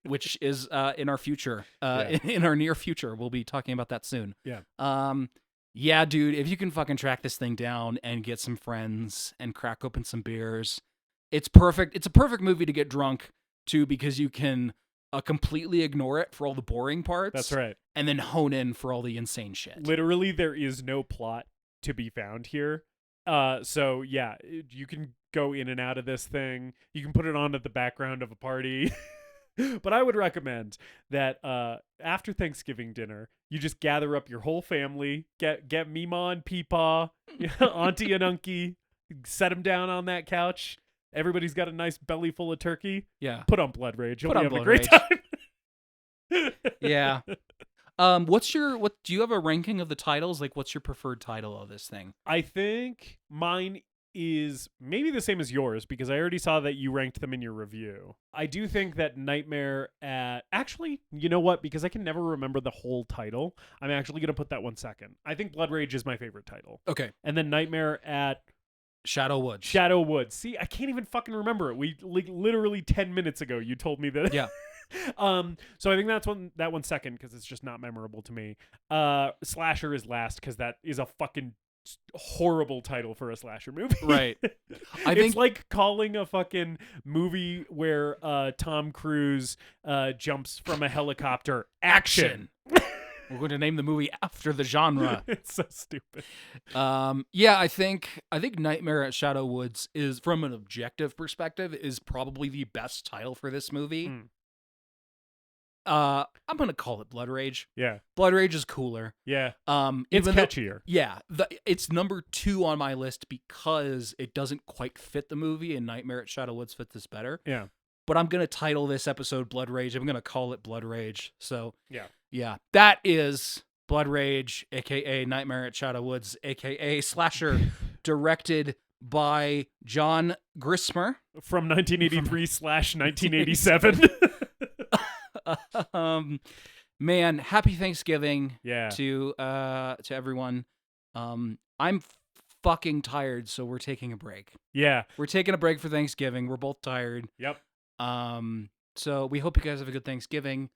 which is in our future, in our near future. We'll be talking about that soon. Yeah. Yeah, dude, if you can fucking track this thing down and get some friends and crack open some beers, it's perfect. It's a perfect movie to get drunk to, because you can completely ignore it for all the boring parts. That's right. And then hone in for all the insane shit. Literally, there is no plot to be found here. So yeah, you can go in and out of this thing. You can put it on at the background of a party. But I would recommend that after Thanksgiving dinner, you just gather up your whole family, get Mima and Peepaw, Auntie and Unkie, set them down on that couch. Everybody's got a nice belly full of turkey. Yeah. Put on Blood Rage. You'll Put be on having a Blood great time. Yeah. Do you have a ranking of the titles? Like, what's your preferred title of this thing? I think mine is maybe the same as yours, because I already saw that you ranked them in your review. I do think that Nightmare at... Actually, you know what? Because I can never remember the whole title, I'm actually going to put that one second. I think Blood Rage is my favorite title. Okay. And then Nightmare at... Shadow Woods. Shadow Woods. See, I can't even fucking remember it. We literally 10 minutes ago you told me that. Yeah. So I think that one's second, because it's just not memorable to me. Slasher is last, because that is a fucking horrible title for a slasher movie. Right. It's like calling a fucking movie where Tom Cruise jumps from a helicopter action. We're going to name the movie after the genre. It's so stupid. Yeah, I think Nightmare at Shadow Woods is, from an objective perspective, is probably the best title for this movie. I'm gonna call it Blood Rage. Yeah. Blood Rage is cooler. Yeah. It's catchier. It's number 2 on my list because it doesn't quite fit the movie, and Nightmare at Shadow Woods fits this better. Yeah. But I'm gonna title this episode Blood Rage. I'm gonna call it Blood Rage. So yeah. That is Blood Rage, aka Nightmare at Shadow Woods, aka Slasher, directed by John Grissmer from 1983/1987. Man, happy Thanksgiving to everyone. I'm fucking tired, so we're taking a break. Yeah. We're taking a break for Thanksgiving. We're both tired. Yep. So we hope you guys have a good Thanksgiving.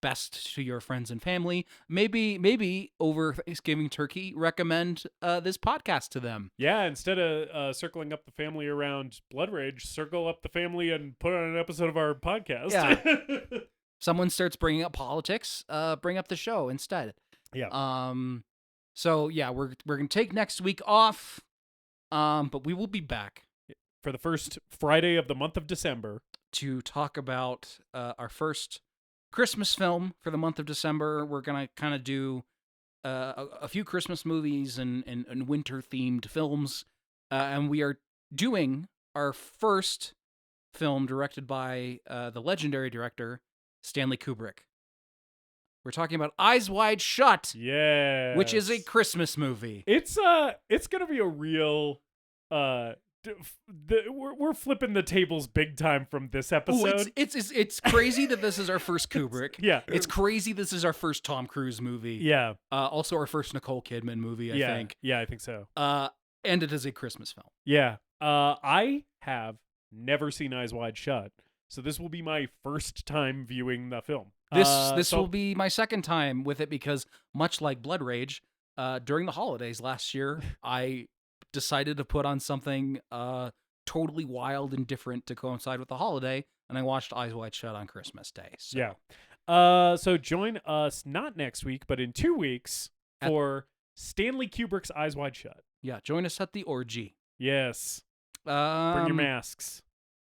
Best to your friends and family. Maybe over Thanksgiving turkey, recommend this podcast to them. Yeah, instead of circling up the family around Blood Rage, circle up the family and put on an episode of our podcast. Yeah. Someone starts bringing up politics, bring up the show instead. Yeah. So yeah, we're gonna take next week off, but we will be back for the first Friday of the month of December to talk about our first Christmas film for the month of December. We're gonna kind of do a few Christmas movies and winter themed films, and we are doing our first film directed by the legendary director Stanley Kubrick. We're talking about Eyes Wide Shut, which is a Christmas movie. It's gonna be a real we're flipping the tables big time from this episode. Ooh, it's crazy that this is our first Kubrick. Yeah. It's crazy this is our first Tom Cruise movie. Yeah. Also our first Nicole Kidman movie, I think. Yeah, I think so. And it is a Christmas film. Yeah. I have never seen Eyes Wide Shut, so this will be my first time viewing the film. This will be my second time with it, because much like Blood Rage, during the holidays last year, I decided to put on something totally wild and different to coincide with the holiday, and I watched Eyes Wide Shut on Christmas Day. So. Yeah. So join us not next week, but in 2 weeks for Stanley Kubrick's Eyes Wide Shut. Yeah, join us at the orgy. Yes. Bring your Um, masks.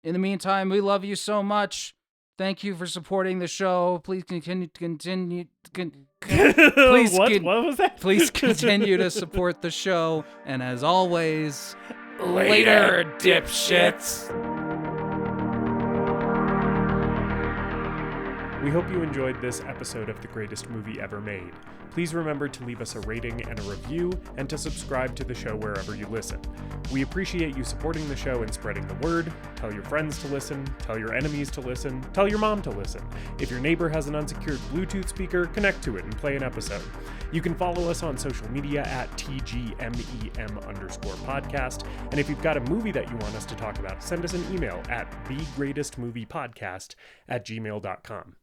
In the meantime, we love you so much. Thank you for supporting the show. Please continue. Please What was that? Please continue to support the show. And as always, later, dipshits. We hope you enjoyed this episode of The Greatest Movie Ever Made. Please remember to leave us a rating and a review, and to subscribe to the show wherever you listen. We appreciate you supporting the show and spreading the word. Tell your friends to listen, tell your enemies to listen, tell your mom to listen. If your neighbor has an unsecured Bluetooth speaker, connect to it and play an episode. You can follow us on social media at TGMEM_podcast. And if you've got a movie that you want us to talk about, send us an email at thegreatestmoviepodcast@gmail.com.